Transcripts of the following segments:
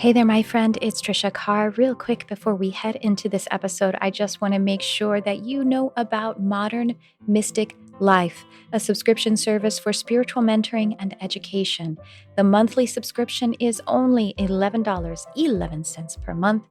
Hey there, my friend. It's Trisha Carr. Real quick before we head into this episode, I just want to make sure that you know about Modern Mystic Life, a subscription service for spiritual mentoring and education. The monthly subscription is only $11.11 per month.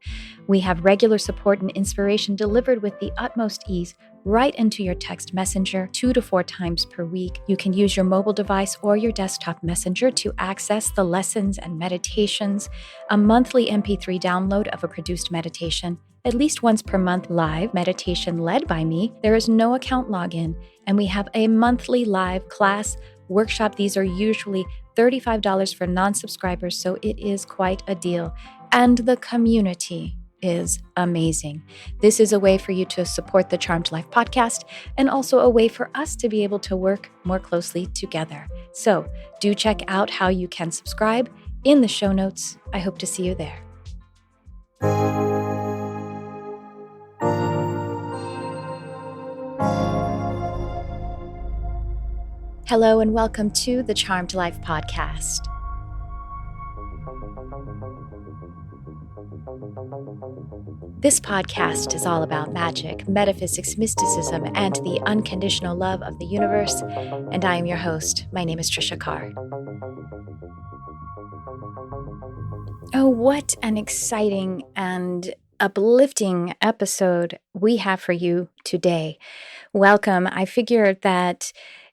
We have regular support and inspiration delivered with the utmost ease right into your text messenger 2 to 4 times per week. You can use your mobile device or your desktop messenger to access the lessons and meditations, a monthly MP3 download of a produced meditation, at least once per month live meditation led by me. There is no account login, and we have a monthly live class workshop. These are usually $35 for non-subscribers, so it is quite a deal. And the community is amazing. This is a way for you to support the Charmed Life podcast and also a way for us to be able to work more closely together. So do check out how you can subscribe in the show notes. I hope to see you there. Hello and welcome to the Charmed Life podcast. This podcast is all about magic, metaphysics, mysticism, and the unconditional love of the universe. And I am your host. My name is Trisha Carr. Oh, what an exciting and uplifting episode we have for you today. Welcome. I figured that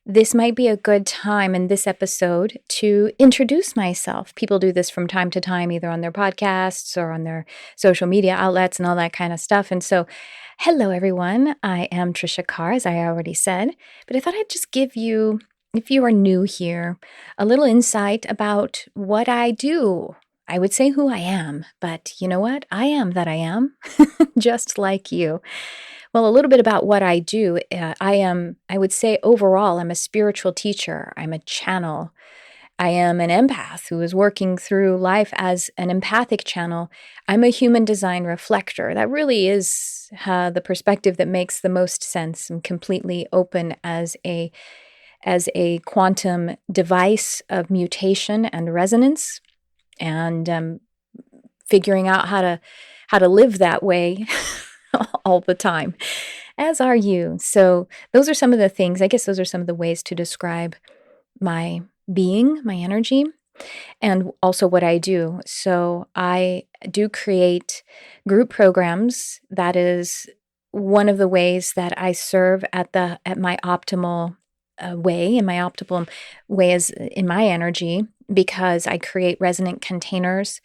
this might be a good time in this episode to introduce myself. People do this from time to time, either on their podcasts or on their social media outlets and all that kind of stuff. And so, hello, everyone. I am Trisha Carr, as I already said, but I thought I'd just give you, if you are new here, a little insight about what I do. I would say who I am, but you know what? I am that I am, just like you. Well, a little bit about what I do. I would say overall, I'm a spiritual teacher. I'm a channel. I am an empath who is working through life as an empathic channel. I'm a human design reflector. That really is the perspective that makes the most sense. I'm completely open as a quantum device of mutation and resonance, and figuring out how to live that way all the time, as are you. So those are some of the things, I guess those are some of the ways to describe my being, my energy, and also what I do. So I do create group programs. That is one of the ways that I serve at my optimal way, in my optimal way is in my energy, because I create resonant containers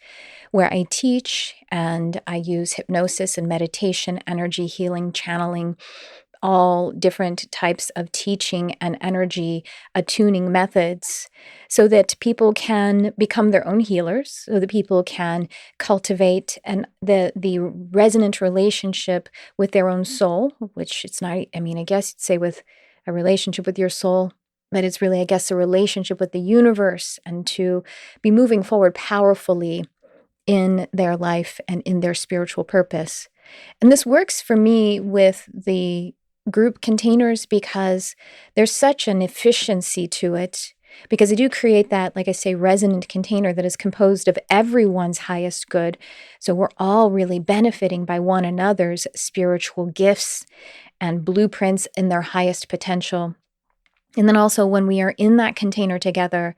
where I teach and I use hypnosis and meditation, energy healing, channeling, all different types of teaching and energy attuning methods so that people can become their own healers, so that people can cultivate the resonant relationship with their own soul, which it's not, I guess you'd say with a relationship with your soul, but it's really, I guess, a relationship with the universe, and to be moving forward powerfully in their life and in their spiritual purpose. And this works for me with the group containers because there's such an efficiency to it, because I do create that, like I say, resonant container that is composed of everyone's highest good. So we're all really benefiting by one another's spiritual gifts and blueprints in their highest potential. And then also when we are in that container together,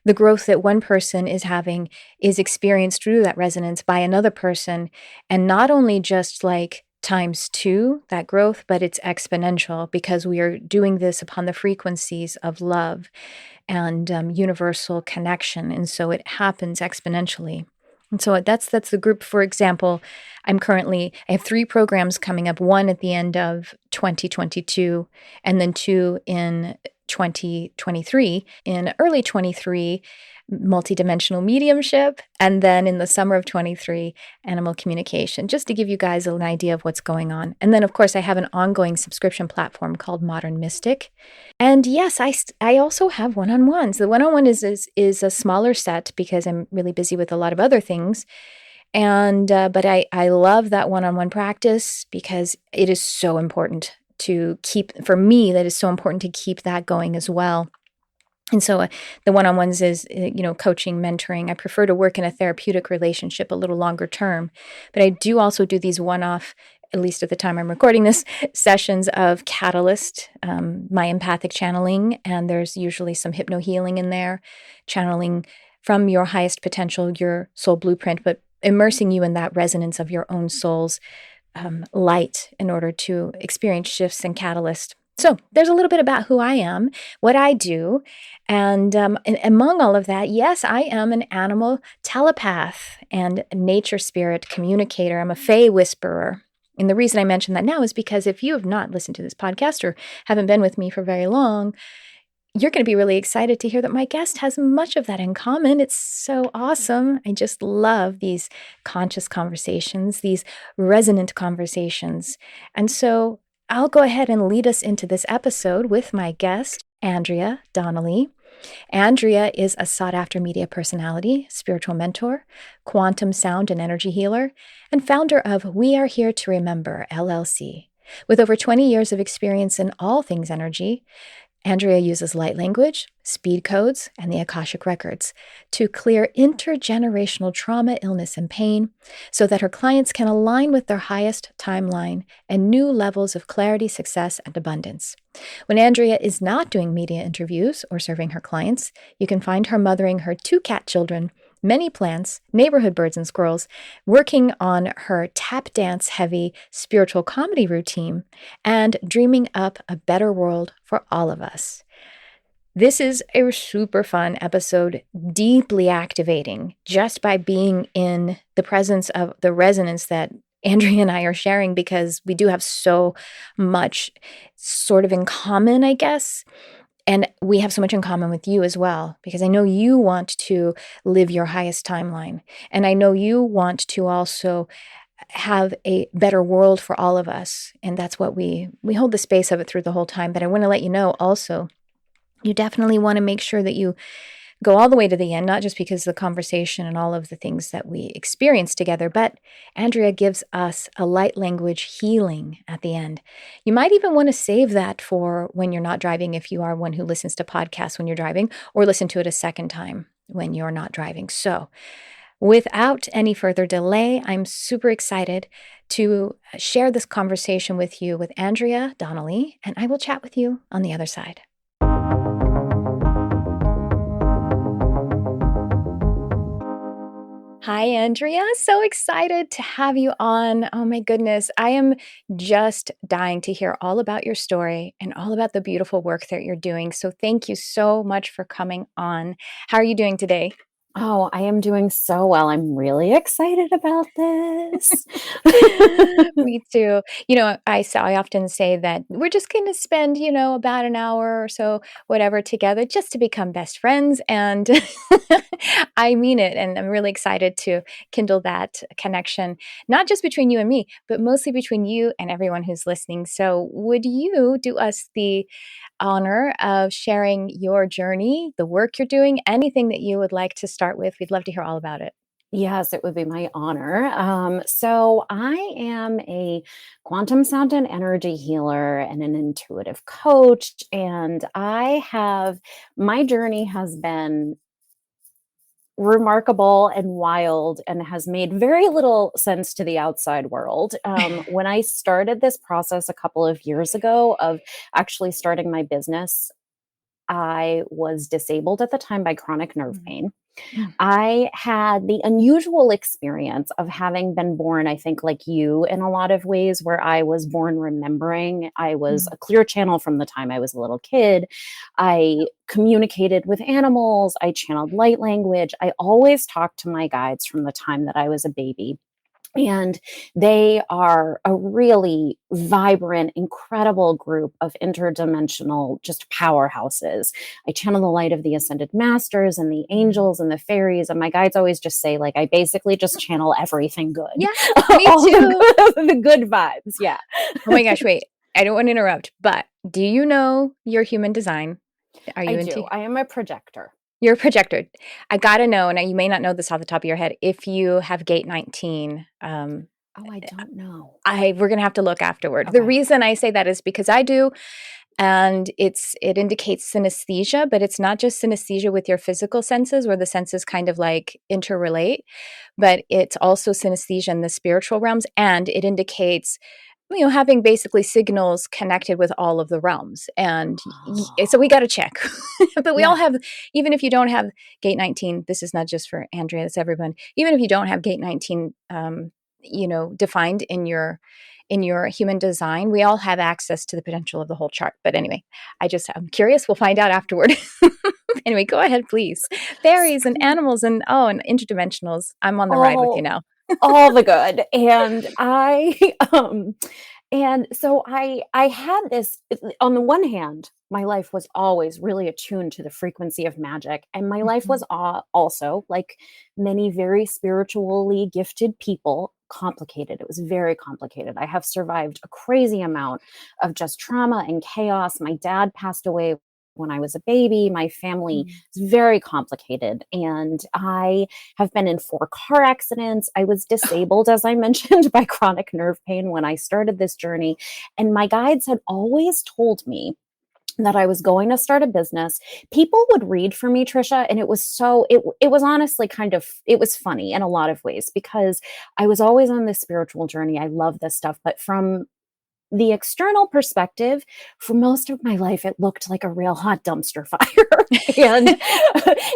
the growth that one person is having is experienced through that resonance by another person. And not only just like times 2, that growth, but it's exponential, because we are doing this upon the frequencies of love and universal connection. And so it happens exponentially. And so that's the group. For example, I have 3 programs coming up, one at the end of 2022, and then 2 in 2023. In early 23, multidimensional mediumship, and then in the summer of 23, animal communication, just to give you guys an idea of what's going on. And then, of course, I have an ongoing subscription platform called Modern Mystic. And yes, I also have one-on-ones. The one-on-one is a smaller set because I'm really busy with a lot of other things. And but I love that one-on-one practice because it is so important to keep, for me, that is so important to keep that going as well. And so the one-on-ones is, coaching, mentoring. I prefer to work in a therapeutic relationship a little longer term. But I do also do these one-off, at least at the time I'm recording this, sessions of Catalyst, my empathic channeling. And there's usually some hypno healing in there, channeling from your highest potential, your soul blueprint, but immersing you in that resonance of your own soul's light in order to experience shifts and catalyst. So there's a little bit about who I am, what I do. And among all of that, yes, I am an animal telepath and nature spirit communicator. I'm a fae whisperer. And the reason I mention that now is because if you have not listened to this podcast or haven't been with me for very long, you're going to be really excited to hear that my guest has much of that in common. It's so awesome. I just love these conscious conversations, these resonant conversations. And so I'll go ahead and lead us into this episode with my guest, Andrea Donnelly. Andrea is a sought-after media personality, spiritual mentor, quantum sound and energy healer, and founder of We Are Here to Remember LLC. With over 20 years of experience in all things energy, Andrea uses light language, speed codes, and the Akashic Records to clear intergenerational trauma, illness, and pain so that her clients can align with their highest timeline and new levels of clarity, success, and abundance. When Andrea is not doing media interviews or serving her clients, you can find her mothering her 2 cat children, many plants, neighborhood birds and squirrels, working on her tap dance heavy spiritual comedy routine, and dreaming up a better world for all of us. This is a super fun episode, deeply activating just by being in the presence of the resonance that Andrea and I are sharing, because we do have so much sort of in common, I guess. And we have so much in common with you as well, because I know you want to live your highest timeline. And I know you want to also have a better world for all of us. And that's what we hold the space of it through the whole time. But I want to let you know also, you definitely want to make sure that you go all the way to the end, not just because of the conversation and all of the things that we experience together, but Andrea gives us a light language healing at the end. You might even want to save that for when you're not driving, if you are one who listens to podcasts when you're driving, or listen to it a second time when you're not driving. So without any further delay, I'm super excited to share this conversation with you with Andrea Donnelly, and I will chat with you on the other side. Hi, Andrea. So excited to have you on. Oh my goodness. I am just dying to hear all about your story and all about the beautiful work that you're doing. So thank you so much for coming on. How are you doing today? Oh, I am doing so well. I'm really excited about this. Me too. I often say that we're just going to spend, about an hour or so, whatever, together just to become best friends. And I mean it. And I'm really excited to kindle that connection, not just between you and me, but mostly between you and everyone who's listening. So would you do us the honor of sharing your journey, the work you're doing, anything that you would like to start with? We'd love to hear all about it. Yes, it would be my honor. So I am a quantum sound and energy healer and an intuitive coach. And my journey has been remarkable and wild and has made very little sense to the outside world. When I started this process a couple of years ago of actually starting my business, I was disabled at the time by chronic nerve pain. Mm. I had the unusual experience of having been born, I think, like you, in a lot of ways, where I was born remembering. I was a clear channel from the time I was a little kid. I communicated with animals. I channeled light language. I always talked to my guides from the time that I was a baby. And they are a really vibrant, incredible group of interdimensional just powerhouses. I channel the light of the ascended masters and the angels and the fairies. And my guides always just say, like, I basically just channel everything good. Yeah, me All too. the good vibes. Yeah. Oh my gosh, wait. I don't want to interrupt, but do you know your human design? Are you I into? do. I am a projector. You're a projector. I gotta know, and you may not know this off the top of your head, if you have gate 19. Oh, I don't know. We're gonna have to look afterward. Okay. The reason I say that is because I do, and it indicates synesthesia, but it's not just synesthesia with your physical senses where the senses kind of like interrelate, but it's also synesthesia in the spiritual realms, and it indicates having basically signals connected with all of the realms. And so we got to check. But we all Yeah. have, even if you don't have gate 19, this is not just for Andrea, it's everyone. Even if you don't have gate 19, defined in your human design, we all have access to the potential of the whole chart. But anyway, I'm curious. We'll find out afterward. Anyway, go ahead, please. Fairies and animals and interdimensionals. I'm on the ride with you all now. all the good. And I had this, on the one hand, my life was always really attuned to the frequency of magic, and my life was also, like many very spiritually gifted people, complicated. It was very complicated. I have survived a crazy amount of just trauma and chaos. My dad passed away when I was a baby. My family is very complicated, and I have been in 4 car accidents. I was disabled, as I mentioned, by chronic nerve pain when I started this journey. And my guides had always told me that I was going to start a business. People would read for me, Trisha, and it was honestly it was funny in a lot of ways, because I was always on this spiritual journey. I love this stuff, but from the external perspective, for most of my life, it looked like a real hot dumpster fire. And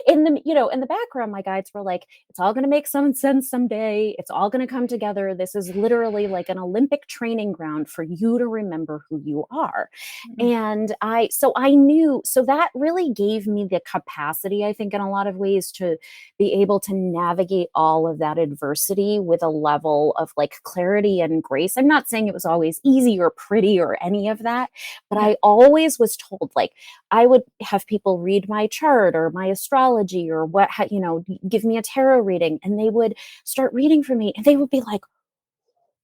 in the background, my guides were like, it's all going to make some sense someday. It's all going to come together. This is literally like an Olympic training ground for you to remember who you are. And I knew, so that really gave me the capacity, I think, in a lot of ways, to be able to navigate all of that adversity with a level of like clarity and grace. I'm not saying it was always easy or pretty or any of that, but I always was told, like, I would have people read my chart or my astrology or give me a tarot reading, and they would start reading for me, and they would be like,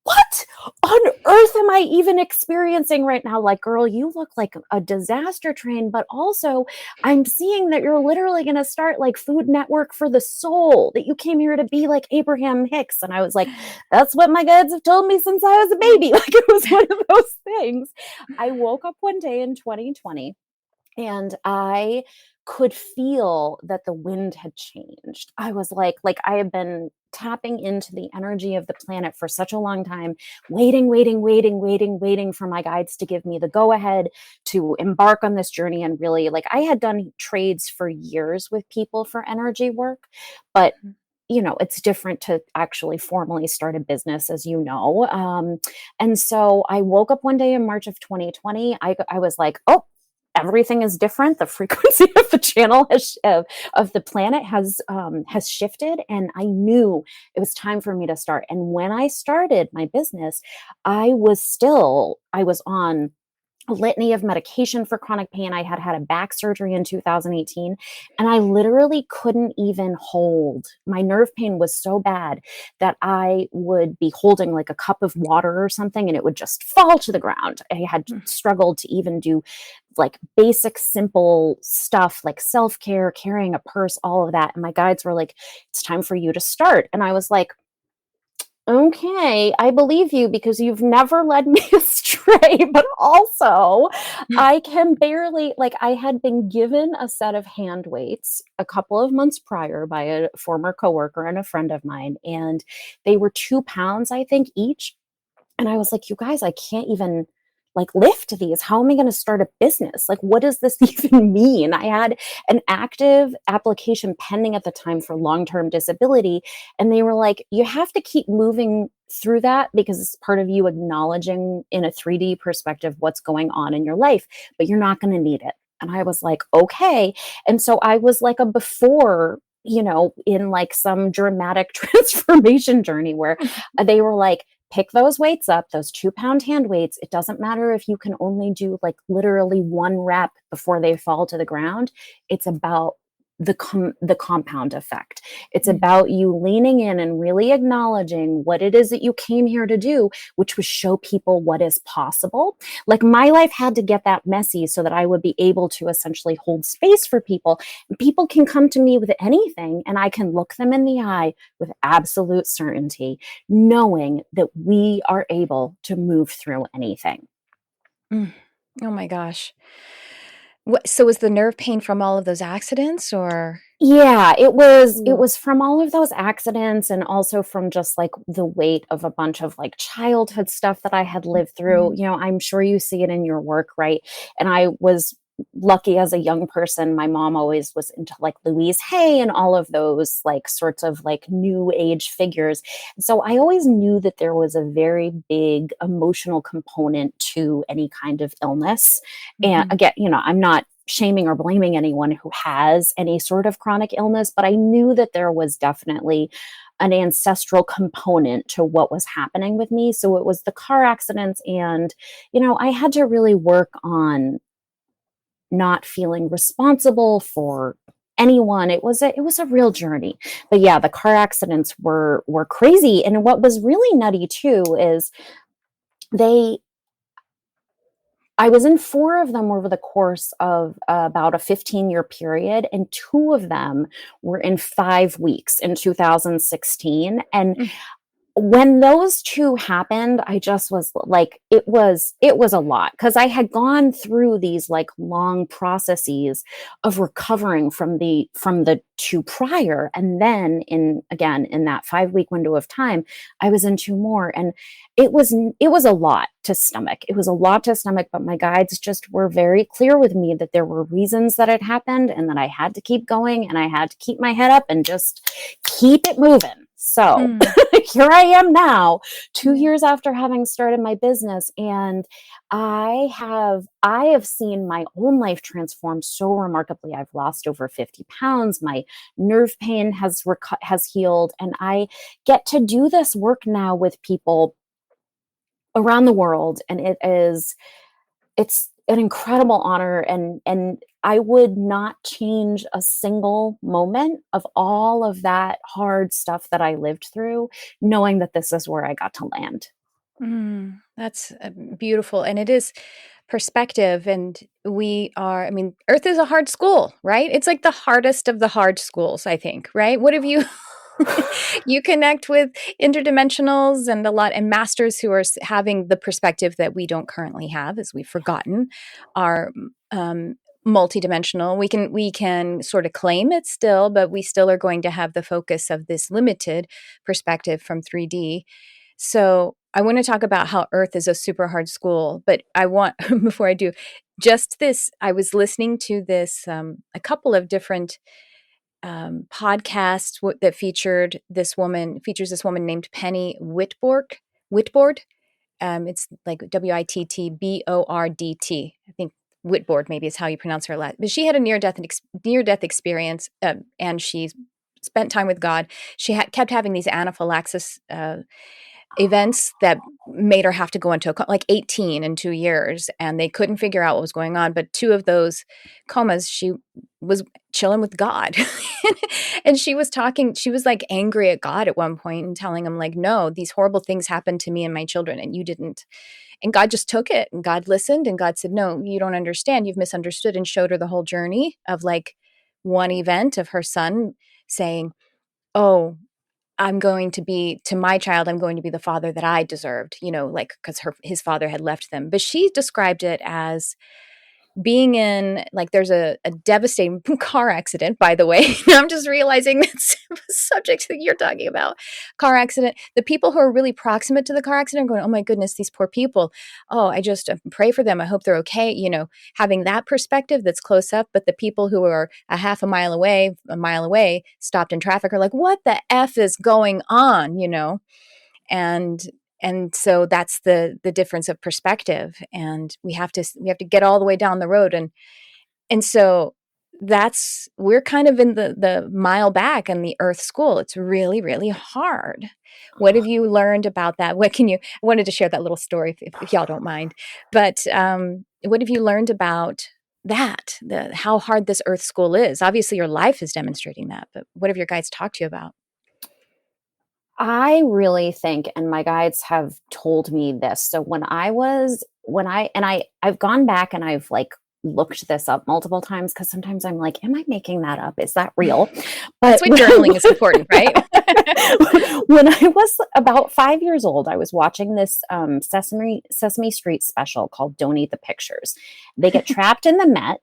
what on earth am I even experiencing right now? Like, girl, you look like a disaster train, but also I'm seeing that you're literally going to start like Food Network for the soul, that you came here to be like Abraham Hicks. And I was like, that's what my guides have told me since I was a baby. Like, it was one of those things. I woke up one day in 2020, and I could feel that the wind had changed. I was like I had been tapping into the energy of the planet for such a long time, waiting for my guides to give me the go ahead to embark on this journey. And really, like, I had done trades for years with people for energy work, but it's different to actually formally start a business, as you know. And so I woke up one day in March of 2020. I was like, oh, everything is different. The frequency of the channel of the planet has shifted, and I knew it was time for me to start. And when I started my business, I was on a litany of medication for chronic pain. I had had a back surgery in 2018, and I literally couldn't even hold. My nerve pain was so bad that I would be holding like a cup of water or something, and it would just fall to the ground. I had struggled to even do like basic, simple stuff like self-care, carrying a purse, all of that. And my guides were like, it's time for you to start. And I was like, okay, I believe you, because you've never led me astray, but also I can barely, like, I had been given a set of hand weights a couple of months prior by a former coworker and a friend of mine, and they were 2 pounds, I think, each. And I was like, you guys, I can't even like lift these. How am I going to start a business? Like, what does this even mean? I had an active application pending at the time for long-term disability. And they were like, you have to keep moving through that, because it's part of you acknowledging in a 3D perspective what's going on in your life, but you're not going to need it. And I was like, okay. And so I was like a before, in like some dramatic transformation journey where they were like, pick those weights up, those 2 pound hand weights. It doesn't matter if you can only do like literally 1 rep before they fall to the ground. It's about the compound effect. It's about you leaning in and really acknowledging what it is that you came here to do, which was show people what is possible. Like, my life had to get that messy so that I would be able to essentially hold space for people. People can come to me with anything, and I can look them in the eye with absolute certainty, knowing that we are able to move through anything. Oh my gosh. So was the nerve pain from all of those accidents or? Yeah, it Ooh. was from all of those accidents, and also from just like the weight of a bunch of like childhood stuff that I had lived through. Mhm. You know, I'm sure you see it in your work, right? And I was lucky as a young person. My mom always was into like Louise Hay and all of those like sorts of like new age figures. So I always knew that there was a very big emotional component to any kind of illness. And Mhm. again, you know, I'm not shaming or blaming anyone who has any sort of chronic illness, but I knew that there was definitely an ancestral component to what was happening with me. So it was the car accidents, and, you know, I had to really work on not feeling responsible for anyone. It was a real journey. But yeah, the car accidents were crazy. And what was really nutty too is they I was in four of them over the course of about a 15-year period, and two of them were in 5 weeks in 2016. And Mm. when those two happened, I just was like, it was a lot, because I had gone through these like long processes of recovering from the two prior, and then in again in that 5 week window of time, I was in two more, and it was a lot to stomach. It was a lot to stomach, but my guides just were very clear with me that there were reasons that it happened, and that I had to keep going, and I had to keep my head up and just keep it moving. So Mm. here I am now, two Yeah. years after having started my business, and I have seen my own life transform so remarkably. I've lost over 50 pounds. My nerve pain has healed, and I get to do this work now with people around the world, and it's an incredible honor, and I would not change a single moment of all of that hard stuff that I lived through, knowing that this is where I got to land. That's beautiful. And it is perspective. And we are, I mean, Earth is a hard school, right? It's like the hardest of the hard schools, I think, right? What have you? You connect with interdimensionals and a lot and masters who are having the perspective that we don't currently have, as we've forgotten, are multidimensional. We can sort of claim it still, but we still are going to have the focus of this limited perspective from 3D. So I want to talk about how Earth is a super hard school, but I want before I do, just this. I was listening to this a couple of different podcast that features this woman named Penny Whitboard. It's like Wittbord. I think Whitboard maybe is how you pronounce her last. But she had a near death experience, and she spent time with God. She kept having these anaphylaxis events that made her have to go into like 18 in 2 years, and they couldn't figure out what was going on. But two of those comas, she was chilling with God. And she was like angry at God at one point and telling him, like, no, these horrible things happened to me and my children, and you didn't. And God just took it, and God listened, and God said, no, you don't understand, you've misunderstood, and showed her the whole journey of like one event of her son saying, oh, I'm going to be to my child, I'm going to be the father that I deserved, like because his father had left them. But she described it as being in like there's a devastating car accident, by the way. I'm just realizing that's the subject that you're talking about. Car accident. The people who are really proximate to the car accident are going, oh my goodness, these poor people. Oh, I just pray for them. I hope they're okay. Having that perspective that's close up. But the people who are a mile away, stopped in traffic are like, what the F is going on? And so that's the difference of perspective, and we have to get all the way down the road, and so that's we're kind of in the mile back in the Earth school. It's really, really hard. What have you learned about that? I wanted to share that little story if y'all don't mind, but what have you learned about that, the how hard this Earth school is? Obviously your life is demonstrating that, but what have your guides talked to you about? I really think, and my guides have told me this. So when I was, when I, and I've gone back and I've like looked this up multiple times because sometimes I'm like, am I making that up? Is that real? That's But why journaling is important, right? when I was about 5 years old, I was watching this Sesame Street special called "Don't Eat the Pictures." They get trapped in the Met,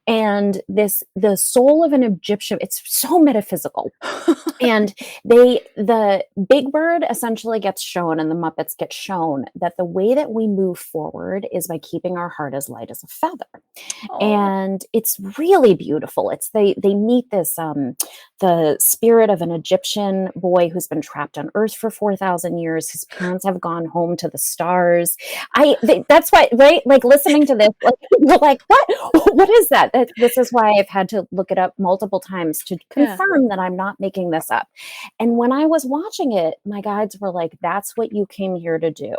and the soul of an Egyptian. It's so metaphysical. And the Big Bird essentially gets shown, and the Muppets get shown that the way that we move forward is by keeping our heart as light as a feather. Oh, And it's really beautiful. It's they meet this the spirit of an Egyptian boy who's been trapped on Earth for 4,000 years. His parents have gone home to the stars. That's why, right? Like listening to this, like you're like, what is that? This is why I've had to look it up multiple times to yeah. confirm that I'm not making this up. And when I was watching it, my guides were like, that's what you came here to do.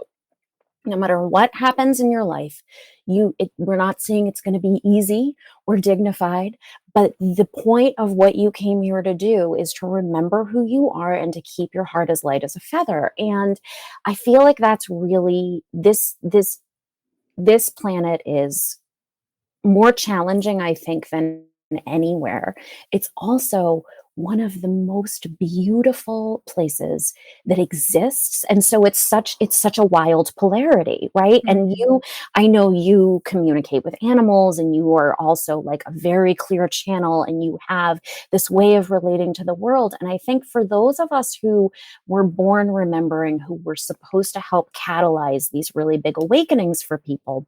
No matter what happens in your life, we're not saying it's going to be easy or dignified, but the point of what you came here to do is to remember who you are and to keep your heart as light as a feather. And I feel like that's really this planet is more challenging, I think, than anywhere. It's also one of the most beautiful places that exists. And so it's such a wild polarity, right? And Mhm. I know you communicate with animals, and you are also like a very clear channel, and you have this way of relating to the world. And I think for those of us who were born remembering, who were supposed to help catalyze these really big awakenings for people,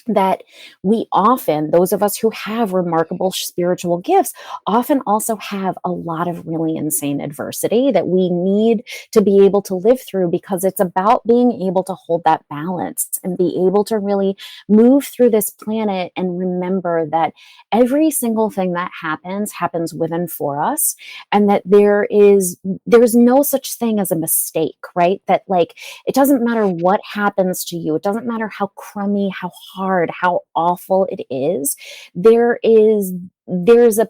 that we often, those of us who have remarkable spiritual gifts, often also have a lot of really insane adversity that we need to be able to live through, because it's about being able to hold that balance and be able to really move through this planet and remember that every single thing that happens within for us, and that there's no such thing as a mistake, right? That like it doesn't matter what happens to you, it doesn't matter how crummy, how hard, how awful it is, there's a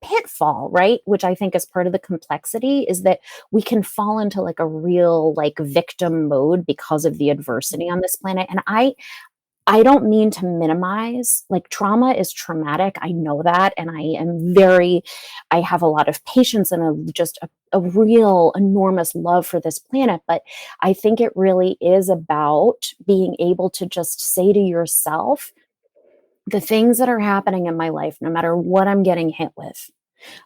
pitfall, right? Which I think is part of the complexity, is that we can fall into like a real like victim mode because of the adversity on this planet. And I don't mean to minimize, like trauma is traumatic. I know that. And I have a lot of patience and a real enormous love for this planet. But I think it really is about being able to just say to yourself, the things that are happening in my life, no matter what I'm getting hit with,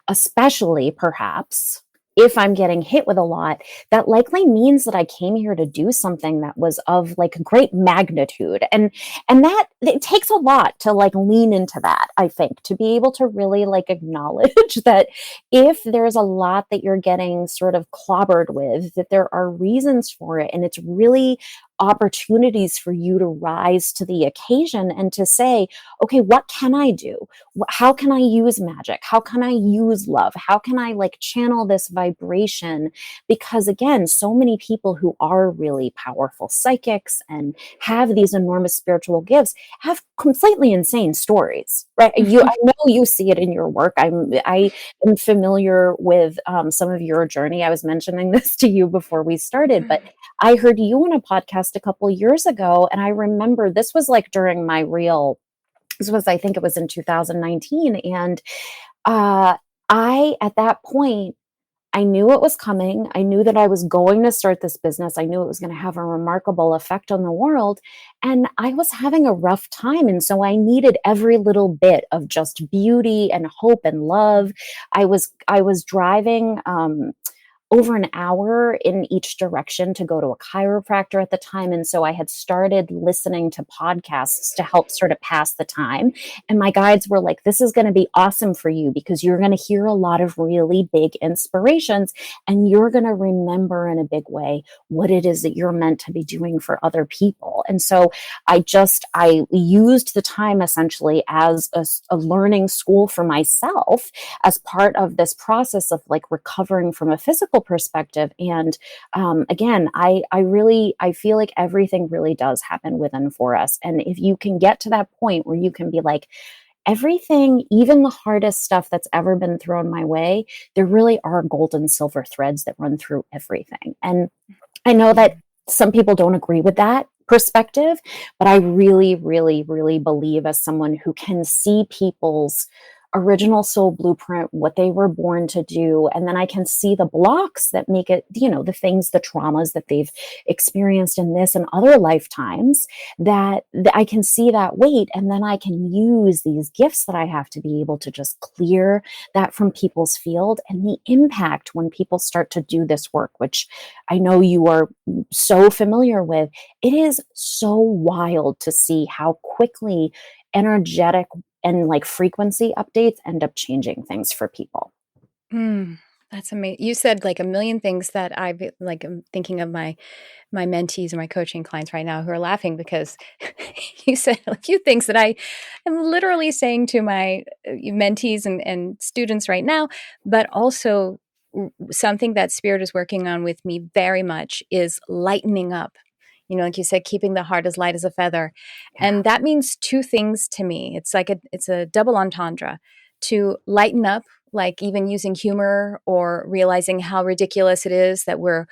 especially perhaps if I'm getting hit with a lot, that likely means that I came here to do something that was of like great magnitude. And that it takes a lot to like lean into that, I think, to be able to really like acknowledge that if there's a lot that you're getting sort of clobbered with, that there are reasons for it. And it's really opportunities for you to rise to the occasion and to say, okay, what can I do? How can I use magic? How can I use love? How can I like channel this vibration? Because again, so many people who are really powerful psychics and have these enormous spiritual gifts have completely insane stories, right? I know you see it in your work. I am familiar with some of your journey. I was mentioning this to you before we started, but I heard you on a podcast a couple years ago, and I remember this was like during my real. This was, I think it was in 2019, and I at that point I knew it was coming. I knew that I was going to start this business. I knew it was going to have a remarkable effect on the world. And I was having a rough time. And so I needed every little bit of just beauty and hope and love. I was driving over an hour in each direction to go to a chiropractor at the time. And so I had started listening to podcasts to help sort of pass the time. And my guides were like, this is going to be awesome for you because you're going to hear a lot of really big inspirations, and you're going to remember in a big way what it is that you're meant to be doing for other people. And so I used the time essentially as a learning school for myself as part of this process of like recovering from a physical perspective. And again, I feel like everything really does happen within for us. And if you can get to that point where you can be like, everything, even the hardest stuff that's ever been thrown my way, there really are gold and silver threads that run through everything. And I know that some people don't agree with that perspective, but I really, really, really believe, as someone who can see people's original soul blueprint, what they were born to do, and then I can see the blocks that make it, the things, the traumas that they've experienced in this and other lifetimes, that I can see that weight, and then I can use these gifts that I have to be able to just clear that from people's field. And the impact when people start to do this work, which I know you are so familiar with, it is so wild to see how quickly energetic and like frequency updates end up changing things for people. That's amazing. You said like a million things that I'm thinking of my mentees and my coaching clients right now who are laughing because you said a few things that I am literally saying to my mentees and students right now, but also something that Spirit is working on with me very much is lightening up. Like you said, keeping the heart as light as a feather. Yeah. And that means two things to me. It's a double entendre. To lighten up, like even using humor or realizing how ridiculous it is that we're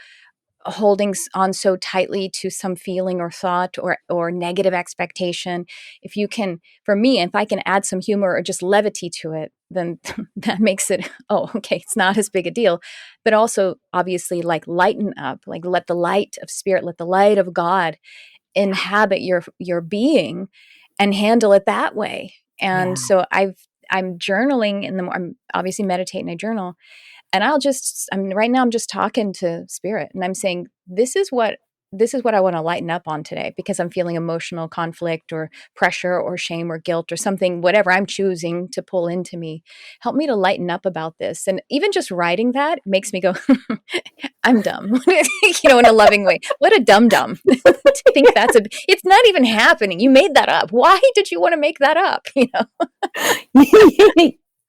holding on so tightly to some feeling or thought or negative expectation. If you can, for me, if I can add some humor or just levity to it, then that makes it, okay, it's not as big a deal. But also, obviously, like lighten up, like let the light of Spirit, let the light of God inhabit your being and handle it that way. And Yeah. so I'm journaling I'm obviously meditating, I journal, and right now I'm just talking to Spirit and I'm saying, this is what I want to lighten up on today because I'm feeling emotional conflict or pressure or shame or guilt or something, whatever I'm choosing to pull into me. Help me to lighten up about this. And even just writing that makes me go, I'm dumb, in a loving way. What a dumb to think it's not even happening. You made that up. Why did you want to make that up?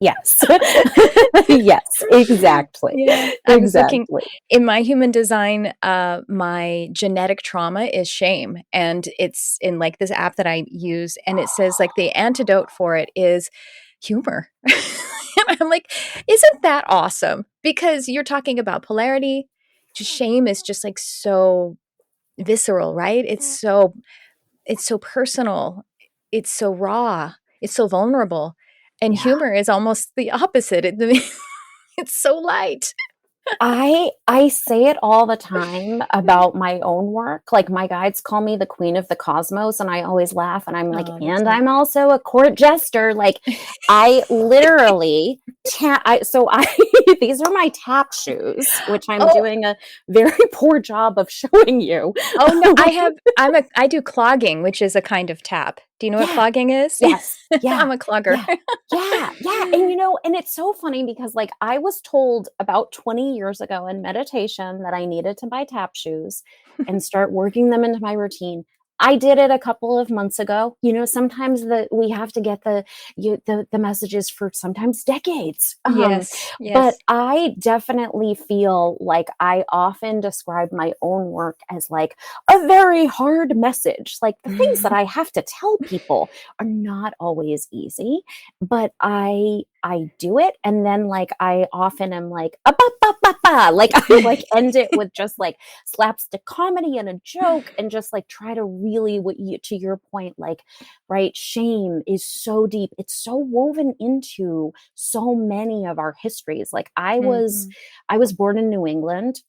Yes. Yes, exactly. Yeah. I was looking Exactly. in my human design, my genetic trauma is shame. And it's in like this app that I use, and it says like the antidote for it is humor. And I'm like, isn't that awesome? Because you're talking about polarity. Shame is just like so visceral, right? It's so personal. It's so raw. It's so vulnerable. And Yeah. humor is almost the opposite. It's so light. I say it all the time about my own work. Like, my guides call me the queen of the cosmos, and I always laugh, and I'm like, Oh, that's and neat. I'm also a court jester. Like, I literally these are my tap shoes, which I'm Oh, doing a very poor job of showing you. oh no, I do clogging, which is a kind of tap. Do you know what Yeah. clogging is? Yes. Yeah. I'm a clogger. Yeah. Yeah. Yeah. And it's so funny because, like, I was told about 20 years ago in meditation that I needed to buy tap shoes and start working them into my routine. I did it a couple of months ago. Sometimes we have to get the messages for sometimes decades. Yes, But yes. I definitely feel like I often describe my own work as like a very hard message. Like, the things that I have to tell people are not always easy, but I do it, and then like I often am like ba ba ba ba, like I like end it with just like slapstick comedy and a joke, and just like try to really, to your point, like, right, shame is so deep, it's so woven into so many of our histories. Like, Mhm, I was born in New England.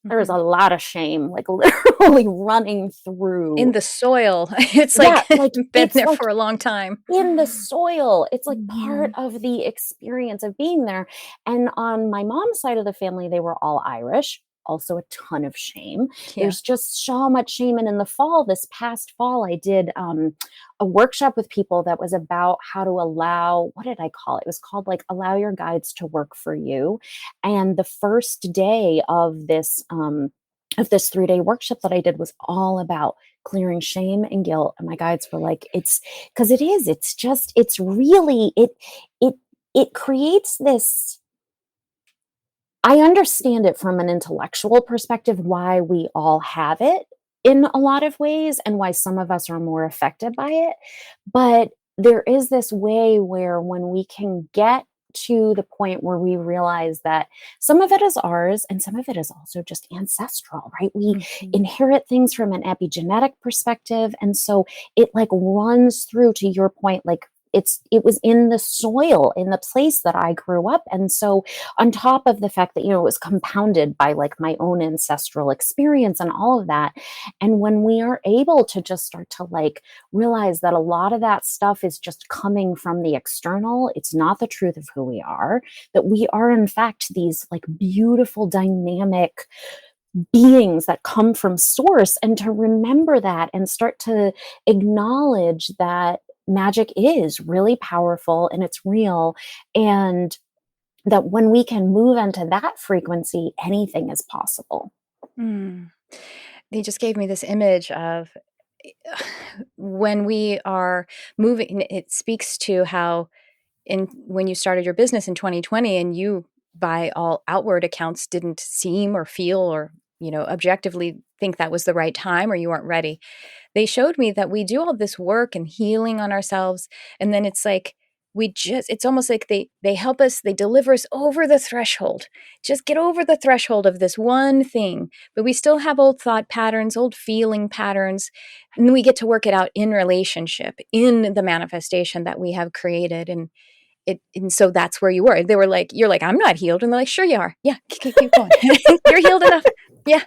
There was mhm. a lot of shame, like, literally running In through. the soil. It's Yeah, like like, been it's there like for a long time. in the soil. It's like part Mhm. of the experience of being there. And on my mom's side of the family, they were all Irish. Also, a ton of shame. Yeah. There's just so much shame. And in the fall, this past fall, I did a workshop with people that was about how to allow, what did I call it? It was called like Allow Your Guides to Work for You. And the first day of this 3-day workshop that I did was all about clearing shame and guilt. And my guides were like, it's because it's really, it, it creates this. I understand it from an intellectual perspective, why we all have it in a lot of ways and why some of us are more affected by it. But there is this way where when we can get to the point where we realize that some of it is ours and some of it is also just ancestral, right? We Mhm. inherit things from an epigenetic perspective. And so it like runs through, to your point, like it was in the soil in the place that I grew up. And so on top of the fact that, you know, it was compounded by like my own ancestral experience and all of that. And when we are able to just start to like realize that a lot of that stuff is just coming from the external, it's not the truth of who we are, that we are in fact these like beautiful dynamic beings that come from source, and to remember that and start to acknowledge that magic is really powerful and it's real, and that when we can move into that frequency, anything is possible. Mm. They just gave me this image of when we are moving, it speaks to how in when you started your business in 2020 and you by all outward accounts didn't seem or feel or objectively think that was the right time or you weren't ready. They showed me that we do all this work and healing on ourselves, and then it's like it's almost like they help us, they deliver us over the threshold. Just get over the threshold of this one thing, but we still have old thought patterns, old feeling patterns, and we get to work it out in relationship, in the manifestation that we have created. And so that's where you were. They were like, you're like, I'm not healed. And they're like, sure you are. Yeah, keep going. You're healed enough. Yeah.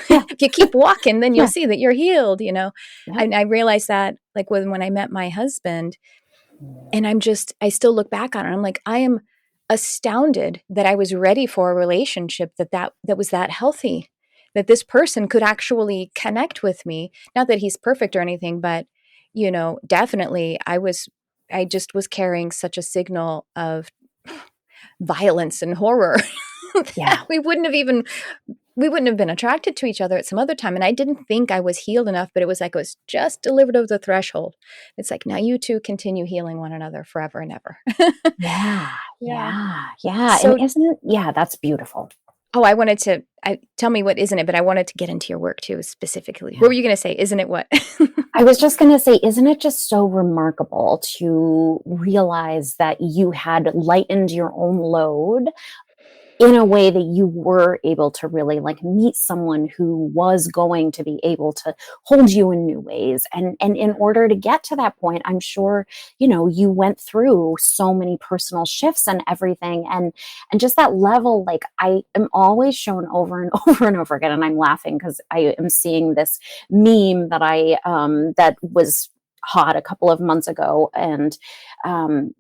Yeah. If you keep walking, then you'll Yeah. see that you're healed, Yep. And I realized that like when I met my husband, and I still look back on it. I'm like, I am astounded that I was ready for a relationship that was that healthy, that this person could actually connect with me. Not that he's perfect or anything, but definitely I just was carrying such a signal of violence and horror that Yeah. we wouldn't have been attracted to each other at some other time. And I didn't think I was healed enough, but it was like I was just delivered over the threshold. It's like, now you two continue healing one another forever and ever. Yeah. Yeah. Yeah. Yeah. And So, yeah, that's beautiful. I wanted to tell me what isn't it, but I wanted to get into your work too, specifically. What Yeah. were you going to say? Isn't it what? I was just going to say, isn't it just so remarkable to realize that you had lightened your own load in a way that you were able to really like meet someone who was going to be able to hold you in new ways. And in order to get to that point, I'm sure, you know, you went through so many personal shifts and everything. And just that level, like I am always shown over and over and over again. And I'm laughing because I am seeing this meme that that was hot a couple of months ago, and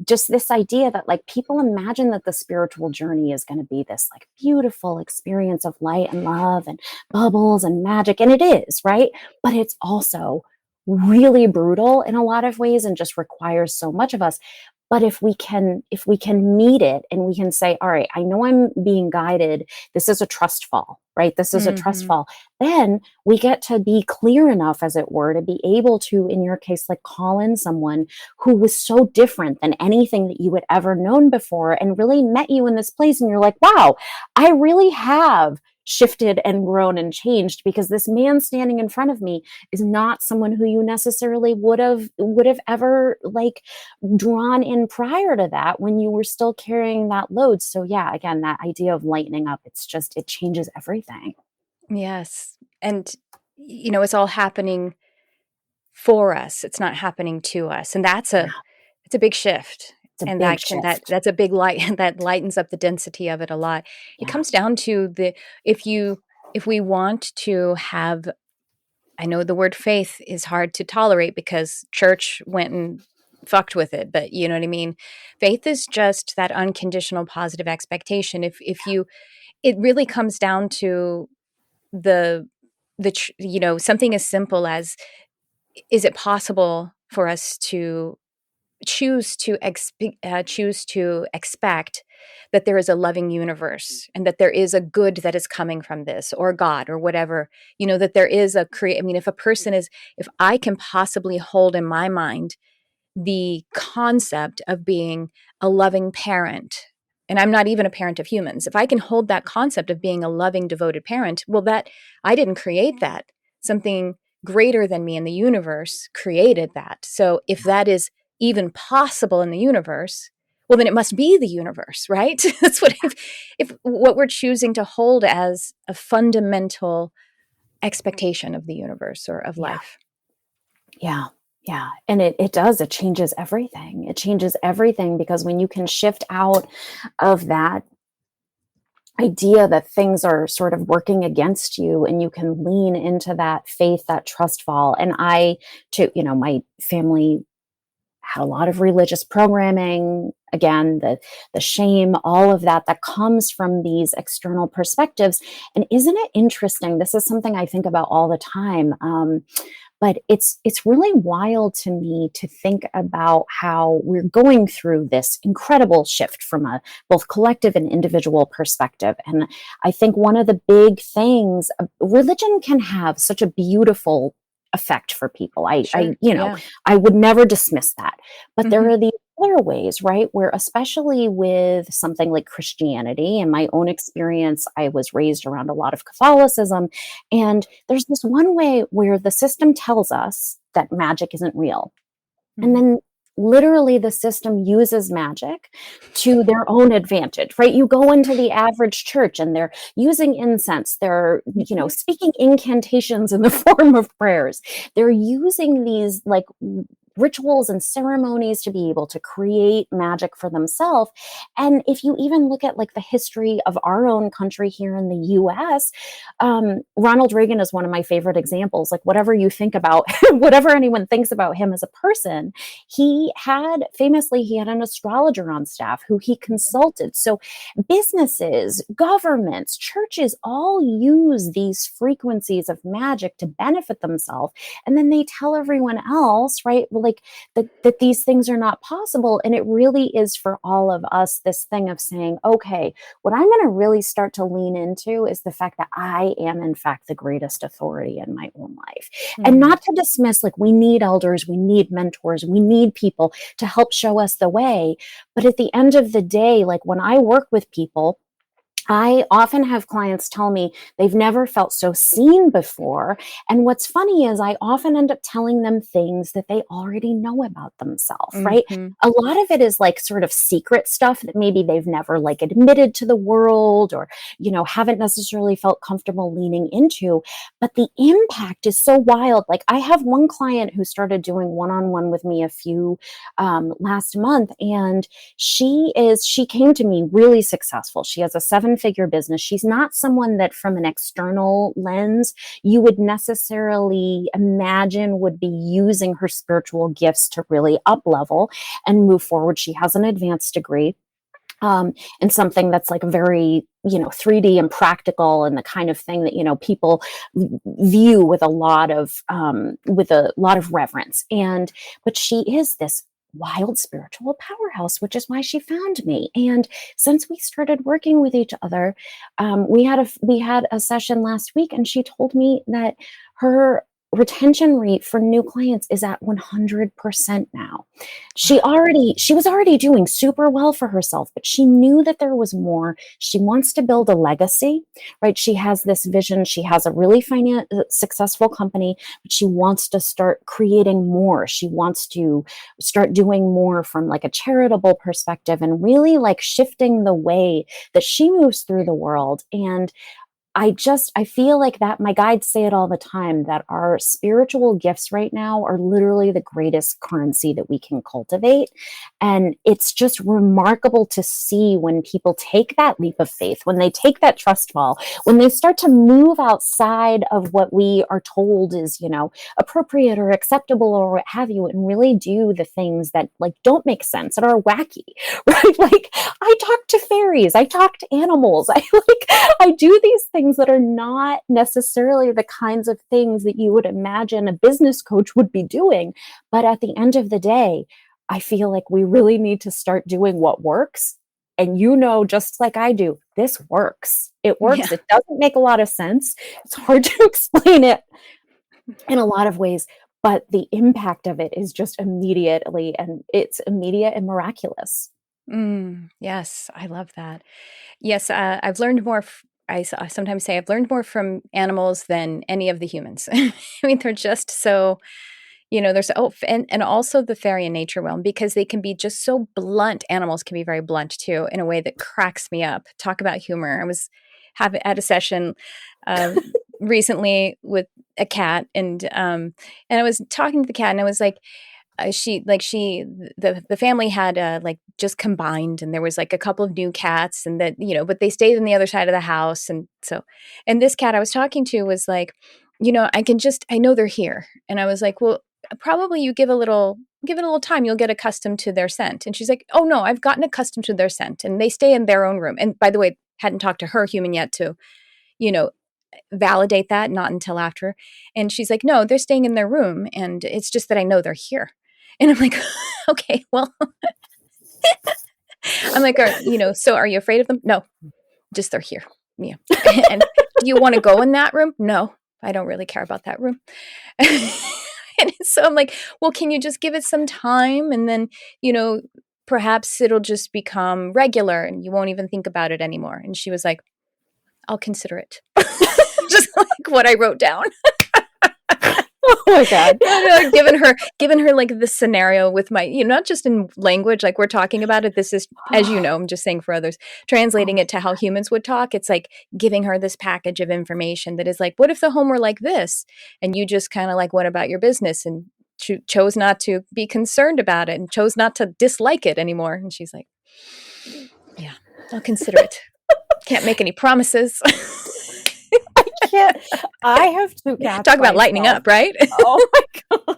just this idea that like people imagine that the spiritual journey is going to be this like beautiful experience of light and love and bubbles and magic, and it is, right? But it's also really brutal in a lot of ways and just requires so much of us. But if we can meet it and we can say, all right, I know I'm being guided, this is a trust fall, right? This is a trust Hmm. fall. Then we get to be clear enough, as it were, to be able to, in your case, like call in someone who was so different than anything that you had ever known before and really met you in this place. And you're like, wow, I really have shifted and grown and changed, because this man standing in front of me is not someone who you necessarily would have ever like drawn in prior to that when you were still carrying that load. So yeah, again, that idea of lightening up, it changes everything. Yes. And, it's all happening for us. It's not happening to us. And Yeah, it's a big shift. it's a And big shift. that's a big light that lightens up the density of it a lot. It Yeah. comes down to if you, if we want to have, I know the word faith is hard to tolerate because church went and fucked with it, but you know what I mean? Faith is just that unconditional positive expectation. It really comes down to the, something as simple as, is it possible for us to choose to expect that there is a loving universe and that there is a good that is coming from this, or God, or whatever, that there is I mean, if I can possibly hold in my mind the concept of being a loving parent, and I'm not even a parent of humans, if I can hold that concept of being a loving, devoted parent, well, that I didn't create that. Something greater than me in the universe created that. So if that is even possible in the universe, well, then it must be the universe, right? That's what, if what we're choosing to hold as a fundamental expectation of the universe or of Yeah. life. Yeah. Yeah. And it does, it changes everything. It changes everything because when you can shift out of that idea that things are sort of working against you and you can lean into that faith, that trust fall. And I, too, my family had a lot of religious programming. Again, the shame, all of that comes from these external perspectives. And isn't it interesting? This is something I think about all the time. But it's really wild to me to think about how we're going through this incredible shift from a both collective and individual perspective. And I think one of the big things, religion can have such a beautiful effect for people. Sure. Yeah. I would never dismiss that. But there Hmm. are these other ways, right? Where, especially with something like Christianity, in my own experience, I was raised around a lot of Catholicism. And there's this one way where the system tells us that magic isn't real. And Hmm. then literally the system uses magic to their own advantage, right? You go into the average church and they're using incense, they're, Hmm. speaking incantations in the form of prayers. They're using these like rituals and ceremonies to be able to create magic for themselves. And if you even look at like the history of our own country here in the US, Ronald Reagan is one of my favorite examples. Like, whatever you think about, whatever anyone thinks about him as a person, he had an astrologer on staff who he consulted. So businesses, governments, churches all use these frequencies of magic to benefit themselves. And then they tell everyone else, right? Like that these things are not possible. And it really is for all of us this thing of saying, okay, what I'm going to really start to lean into is the fact that I am, in fact, the greatest authority in my own life. And Mm. not to dismiss, like, we need elders, we need mentors, we need people to help show us the way. But at the end of the day, like when I work with people, I often have clients tell me they've never felt so seen before. And what's funny is I often end up telling them things that they already know about themselves, right? Hmm. A lot of it is like sort of secret stuff that maybe they've never like admitted to the world or, haven't necessarily felt comfortable leaning into. But the impact is so wild. Like, I have one client who started doing one-on-one with me a few last month, and she came to me really successful. She has a seven-figure business. She's not someone that from an external lens you would necessarily imagine would be using her spiritual gifts to really up level and move forward. She has an advanced degree, and something that's like very 3D and practical, and the kind of thing that people view with a lot of reverence. And but she is this wild spiritual powerhouse, which is why she found me. And since we started working with each other, we had a session last week, and she told me that her retention rate for new clients is at 100% now. Wow. She was already doing super well for herself, but she knew that there was more. She wants to build a legacy, right? She has this vision. She has a really successful company, but she wants to start creating more. She wants to start doing more from like a charitable perspective and really like shifting the way that she moves through the world. And I feel like that my guides say it all the time, that our spiritual gifts right now are literally the greatest currency that we can cultivate. And it's just remarkable to see when people take that leap of faith, when they take that trust fall, when they start to move outside of what we are told is, appropriate or acceptable or what have you, and really do the things that like don't make sense and are wacky, right? Like, I talk to fairies, I talk to animals, I do these things that are not necessarily the kinds of things that you would imagine a business coach would be doing. But at the end of the day, I feel like we really need to start doing what works. And just like I do, this works. It Yeah. works. It doesn't make a lot of sense. It's hard to explain it in a lot of ways, but the impact of it is just it's immediate and miraculous. Yes, I love that. Yes, I've learned more. I sometimes say I've learned more from animals than any of the humans. I mean, they're just so There's and also the fairy and nature realm, because they can be just so blunt. Animals can be very blunt too, in a way that cracks me up. Talk about humor. I was at a session uh, recently with a cat, and I was talking to the cat, and I was like, the family had like just combined, and there was like a couple of new cats, and that, but they stayed on the other side of the house. And this cat I was talking to was like, I know they're here. And I was like, well, probably you give it a little time, you'll get accustomed to their scent. And she's like, oh no, I've gotten accustomed to their scent, and they stay in their own room. And by the way, hadn't talked to her human yet to, you know, validate that, not until after. And she's like, no, they're staying in their room, and it's just that I know they're here. And I'm like, okay, well, I'm like, so are you afraid of them? No, just they're here. Yeah. And do you want to go in that room? No, I don't really care about that room. And so I'm like, well, can you just give it some time? And then, perhaps it'll just become regular and you won't even think about it anymore. And she was like, I'll consider it. Just like what I wrote down. Oh my God. Giving her like this scenario with my, not just in language, like we're talking about it. This is, as you know, I'm just saying for others, translating it to how humans would talk. It's like giving her this package of information that is like, what if the home were like this? And you just kind of like went about your business and chose not to be concerned about it and chose not to dislike it anymore. And she's like, yeah, I'll consider it. Can't make any promises. Can't. I have two cats. Talk about lightening up, right? Oh my God.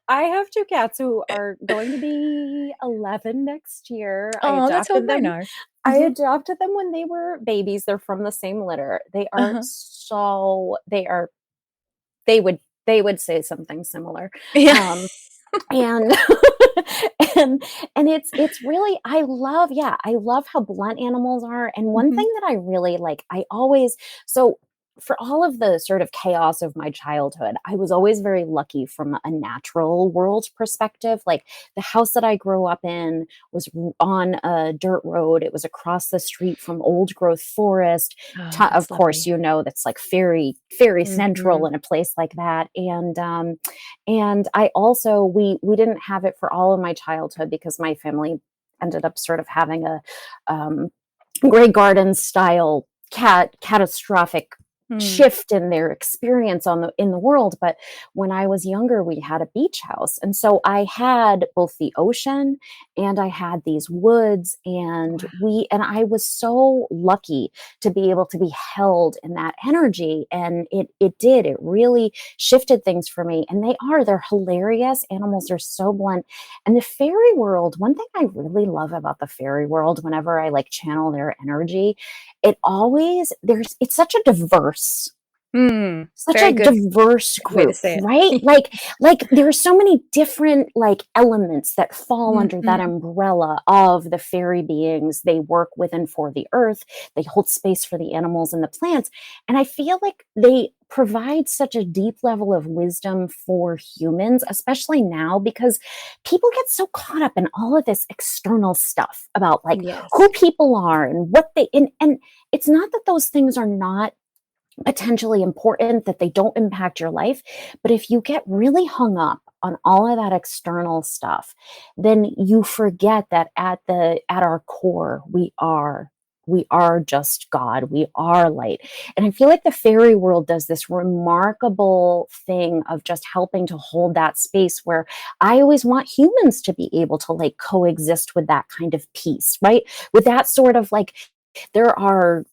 I have two cats who are going to be 11 next year. Oh, that's how mine are. I adopted them when they were babies. They're from the same litter. They are they would say something similar. Yeah. And and it's really, I love how blunt animals are. And one thing that I really like, for all of the sort of chaos of my childhood, I was always very lucky from a natural world perspective. Like the house that I grew up in was on a dirt road. It was across the street from old growth forest. Of course, that's like very, very central in a place like that. And I also, we didn't have it for all of my childhood because my family ended up sort of having a Grey Garden style catastrophic shift in their experience in the world. But when I was younger, we had a beach house. And so I had both the ocean and I had these woods, and I was so lucky to be able to be held in that energy. And it really shifted things for me. And they're hilarious. Animals are so blunt. And the fairy world, one thing I really love about the fairy world, whenever I like channel their energy, it's such a diverse diverse group, right? like there are so many different like elements that fall under that umbrella of the fairy beings. They work with and for the earth. They hold space for the animals and the plants. And I feel like they provide such a deep level of wisdom for humans, especially now, because people get so caught up in all of this external stuff about like who people are and what and it's not that those things are not potentially important, that they don't impact your life. But if you get really hung up on all of that external stuff, then you forget that at our core, we are just God. We are light. And I feel like the fairy world does this remarkable thing of just helping to hold that space where I always want humans to be able to like coexist with that kind of peace, right? With that sort of like, there are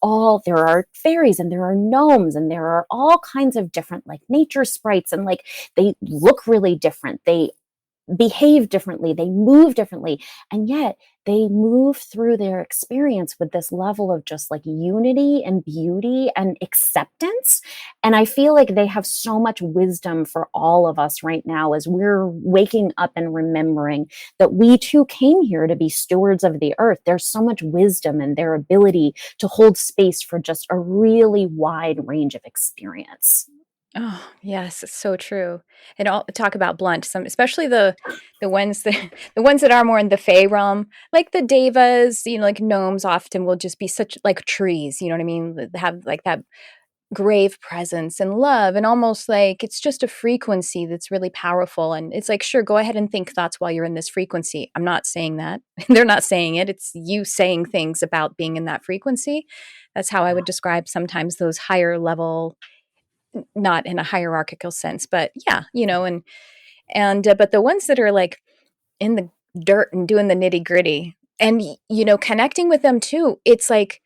fairies and there are gnomes and there are all kinds of different like nature sprites, and like they look really different. They behave differently, they move differently, and yet they move through their experience with this level of just like unity and beauty and acceptance. And I feel like they have so much wisdom for all of us right now as we're waking up and remembering that we too came here to be stewards of the earth. There's so much wisdom in their ability to hold space for just a really wide range of experience. Oh, yes, it's so true. And I'll talk about blunt, especially the ones that are more in the Fey realm, like the devas, like gnomes often will just be such like trees, you know what I mean? Have like that grave presence and love, and almost like it's just a frequency that's really powerful. And it's like, sure, go ahead and think thoughts while you're in this frequency. I'm not saying that. They're not saying it. It's you saying things about being in that frequency. That's how I would describe sometimes those higher level, not in a hierarchical sense, but yeah, but the ones that are like in the dirt and doing the nitty gritty and, connecting with them too, it's like,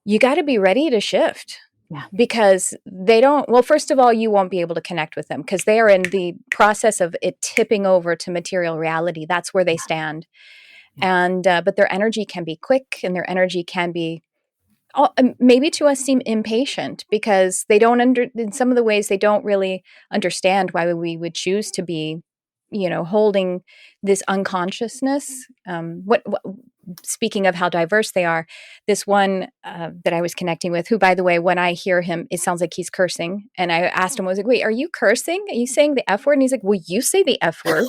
you got to be ready to shift. Yeah. Because they don't, well, first of all, you won't be able to connect with them because they are in the process of it tipping over to material reality. That's where they stand. And, but their energy can be quick, and their energy can be, maybe to us, seem impatient because they don't in some of the ways, they don't really understand why we would choose to be, holding this unconsciousness. Speaking of how diverse they are, this one that I was connecting with, who, by the way, when I hear him, it sounds like he's cursing. And I asked him, I was like, wait, are you cursing? Are you saying the F word? And he's like, well, you say the F word.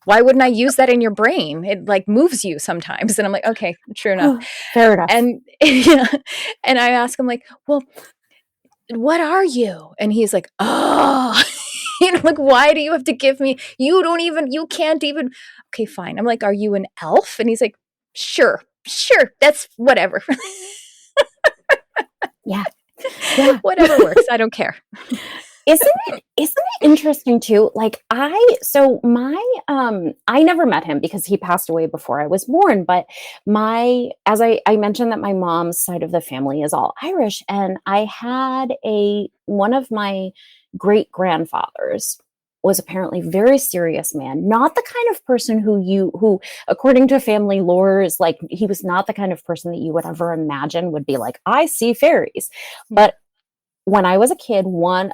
Why wouldn't I use that in your brain? It like moves you sometimes. And I'm like, okay, true enough. Fair enough. And and I ask him like, well, what are you? And he's like, oh, like, why do you have to give me, you can't even, okay, fine. I'm like, are you an elf? And he's like, sure, that's whatever. Yeah. Whatever works. I don't care. Isn't it interesting too? Like I never met him because he passed away before I was born, but as I mentioned that my mom's side of the family is all Irish, and I had one of my great grandfathers was apparently a very serious man, not the kind of person who according to family lore is like, he was not the kind of person that you would ever imagine would be like, I see fairies. But when I was a kid,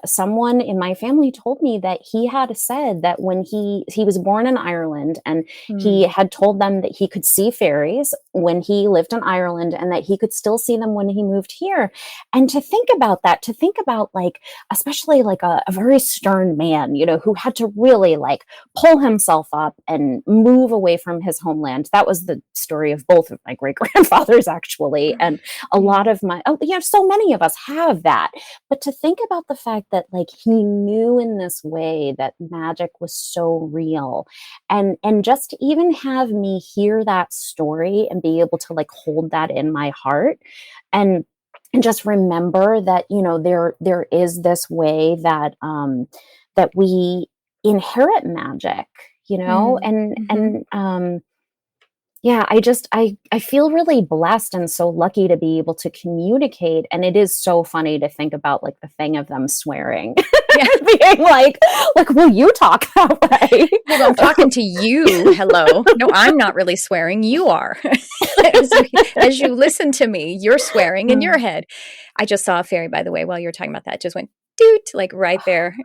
someone in my family told me that he had said that when he was born in Ireland, and he had told them that he could see fairies when he lived in Ireland, and that he could still see them when he moved here. And to think about like, especially like a very stern man, who had to really like pull himself up and move away from his homeland. That was the story of both of my great grandfathers, actually. And a lot of so many of us have that. But to think about the fact that like he knew in this way that magic was so real, and just to even have me hear that story and be able to like hold that in my heart, and just remember that, there is this way that that we inherit magic, yeah, I feel really blessed and so lucky to be able to communicate. And it is so funny to think about like the thing of them swearing, being like, will you talk that way? Well, I'm talking to you. Hello. No, I'm not really swearing. You are. As you listen to me, you're swearing in your head. I just saw a fairy, by the way, while you were talking about that. Just went doot, like right there.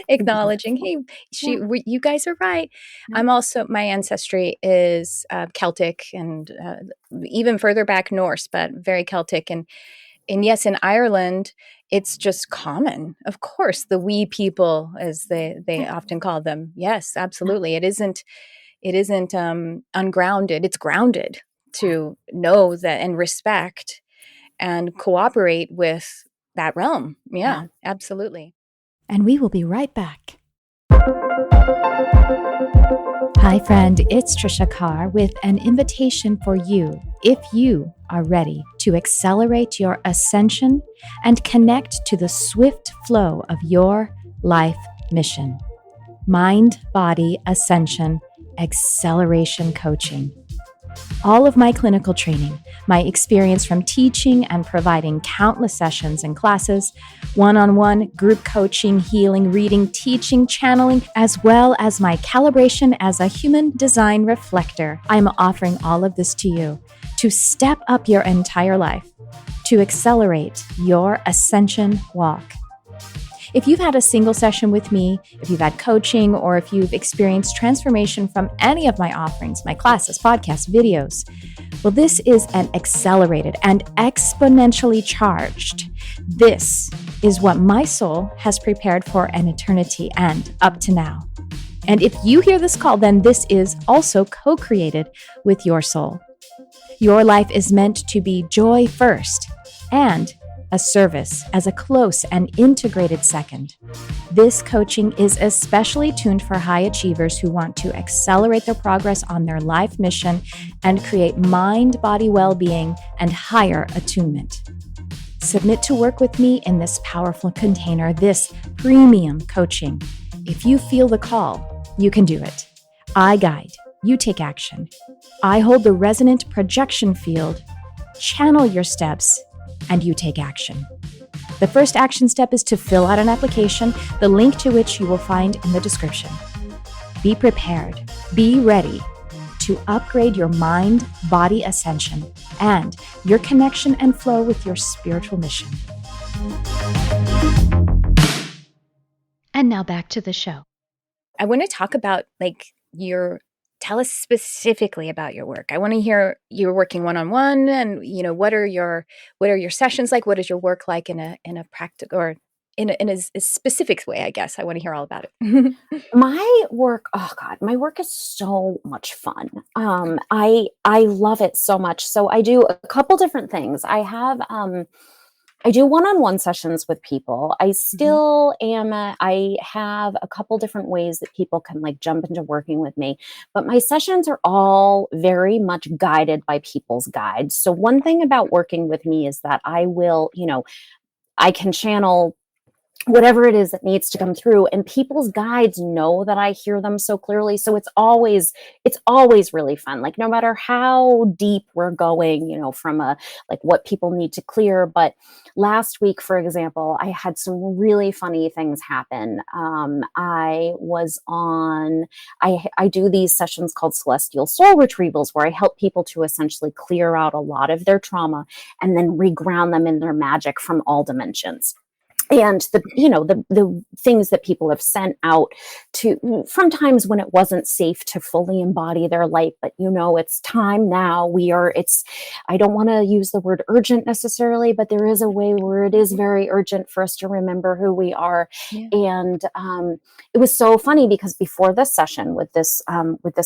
Acknowledging, hey, you guys are right. I'm also, my ancestry is Celtic, and even further back Norse, but very Celtic. And yes, in Ireland, it's just common. Of course, the wee people, as they often call them. Yes, absolutely. It isn't ungrounded. It's grounded to know that and respect and cooperate with that realm. Yeah. Absolutely. And we will be right back. Hi, friend. It's Trisha Carr with an invitation for you if you are ready to accelerate your ascension and connect to the swift flow of your life mission. Mind, Body, Ascension, Acceleration Coaching. All of my clinical training, my experience from teaching and providing countless sessions and classes, one-on-one, group coaching, healing, reading, teaching, channeling, as well as my calibration as a human design reflector. I'm offering all of this to you to step up your entire life, to accelerate your ascension walk. If you've had a single session with me, if you've had coaching, or if you've experienced transformation from any of my offerings, my classes, podcasts, videos, well, this is an accelerated and exponentially charged. This is what my soul has prepared for an eternity and up to now. And if you hear this call, then this is also co-created with your soul. Your life is meant to be joy first and a service as a close and integrated second. This coaching is especially tuned for high achievers who want to accelerate their progress on their life mission and create mind-body well-being and higher attunement. Submit to work with me in this powerful container, this premium coaching. If you feel the call, you can do it. I guide, you take action. I hold the resonant projection field, channel your steps, and you take action. The first action step is to fill out an application, the link to which you will find in the description. Be prepared, be ready to upgrade your mind-body ascension and your connection and flow with your spiritual mission. And now back to the show. I want to talk about tell us specifically about your work. I want to hear you're working one-on-one, and what are your sessions like? What is your work like in a practical or in a specific way? I guess I want to hear all about it. My work, oh God, my work is so much fun. I love it so much. So I do a couple different things. I do one-on-one sessions with people. I still I have a couple different ways that people can jump into working with me, but my sessions are all very much guided by people's guides. So one thing about working with me is that I will, I can channel whatever it is that needs to come through, and people's guides know that I hear them so clearly. So it's always really fun. No matter how deep we're going, from what people need to clear. But last week, for example, I had some really funny things happen. I do these sessions called Celestial Soul Retrievals, where I help people to essentially clear out a lot of their trauma and then reground them in their magic from all dimensions. And the things that people have sent out from times when it wasn't safe to fully embody their light, but it's time now. I don't want to use the word urgent necessarily, but there is a way where it is very urgent for us to remember who we are. Yeah. And it was so funny because before this session with this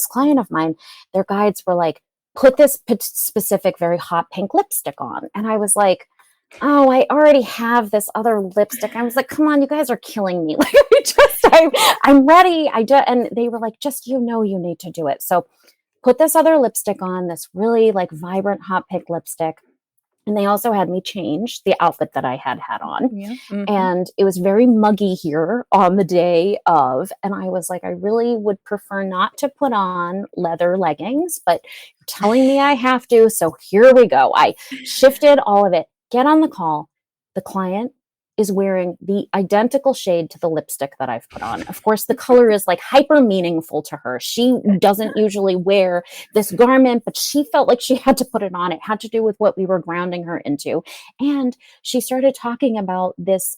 client of mine, their guides were like, put this specific very hot pink lipstick on. And I was like, oh, I already have this other lipstick. I was like, come on, you guys are killing me. I'm ready. And they were like, just, you need to do it. So put this other lipstick on, this really vibrant hot pink lipstick. And they also had me change the outfit that I had on. Yeah. Mm-hmm. And it was very muggy here on the day of. And I was like, I really would prefer not to put on leather leggings, but you're telling me I have to. So here we go. I shifted all of it. Get on the call. The client is wearing the identical shade to the lipstick that I've put on. Of course, the color is hyper meaningful to her. She doesn't usually wear this garment, but she felt like she had to put it on. It had to do with what we were grounding her into. And she started talking about this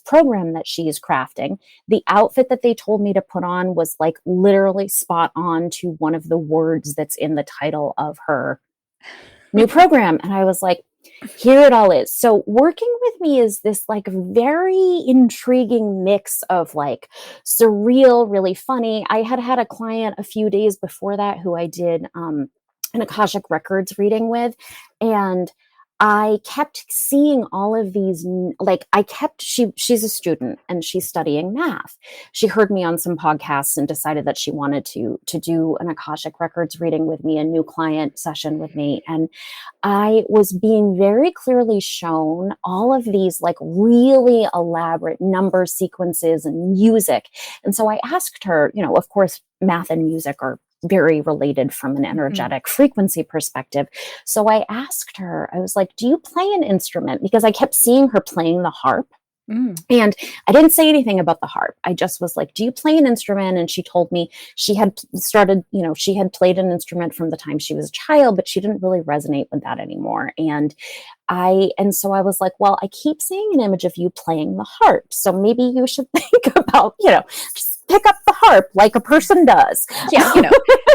program that she is crafting. The outfit that they told me to put on was literally spot on to one of the words that's in the title of her new program. And I was like, here it all is. So working with me is this very intriguing mix of surreal, really funny. I had a client a few days before that who I did an Akashic Records reading with, and I kept seeing all of these, she's a student and she's studying math. She heard me on some podcasts and decided that she wanted to do an Akashic Records reading with me, a new client session with me. And I was being very clearly shown all of these really elaborate number sequences and music. And so I asked her, of course, math and music are very related from an energetic frequency perspective. So I asked her, I was like, do you play an instrument? Because I kept seeing her playing the harp. And I didn't say anything about the harp. I just was like, do you play an instrument? And she told me she had started, she had played an instrument from the time she was a child, but she didn't really resonate with that anymore. And so I was like, well, I keep seeing an image of you playing the harp. So maybe you should think about, just pick up the harp like a person does. Yeah,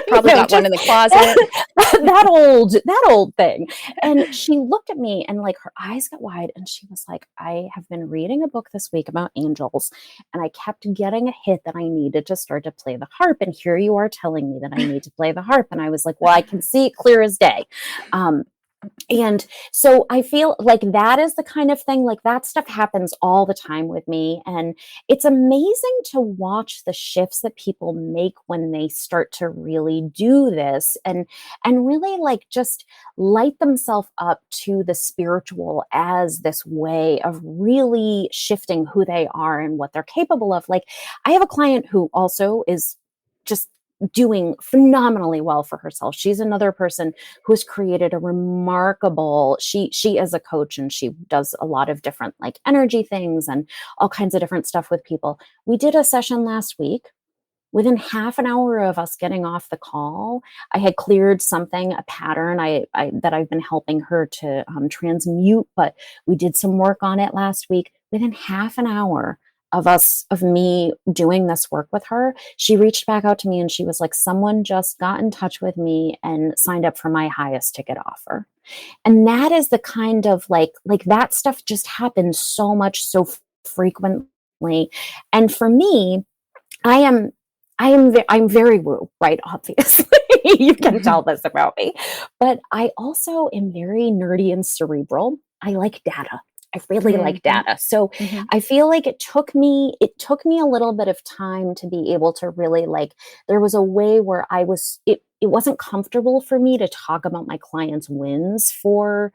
probably got one in the closet. that old thing. And she looked at me and her eyes got wide and she was like, I have been reading a book this week about angels and I kept getting a hit that I needed to start to play the harp. And here you are telling me that I need to play the harp. And I was like, well, I can see it clear as day. And so I feel like that is the kind of thing, like that stuff happens all the time with me. And it's amazing to watch the shifts that people make when they start to really do this and really like just light themselves up to the spiritual as this way of really shifting who they are and what they're capable of. Like I have a client who also is just doing phenomenally well for herself. She's another person who's created a remarkable, she is a coach and she does a lot of different like energy things and all kinds of different stuff with people. We did a session last week. Within half an hour of us getting off the call, I had cleared something, a pattern that I've been helping her to transmute, but we did some work on it last week. Within half an hour of me doing this work with her, she reached back out to me and she was like, someone just got in touch with me and signed up for my highest ticket offer. And that is the kind of like that stuff just happens so much, so frequently. And for me, I am I'm very woo, right? Obviously, you can tell this about me. But I also am very nerdy and cerebral. I like data. I really like data. So I feel like it took me a little bit of time to be able to really like, there was a way where it wasn't comfortable for me to talk about my clients' wins for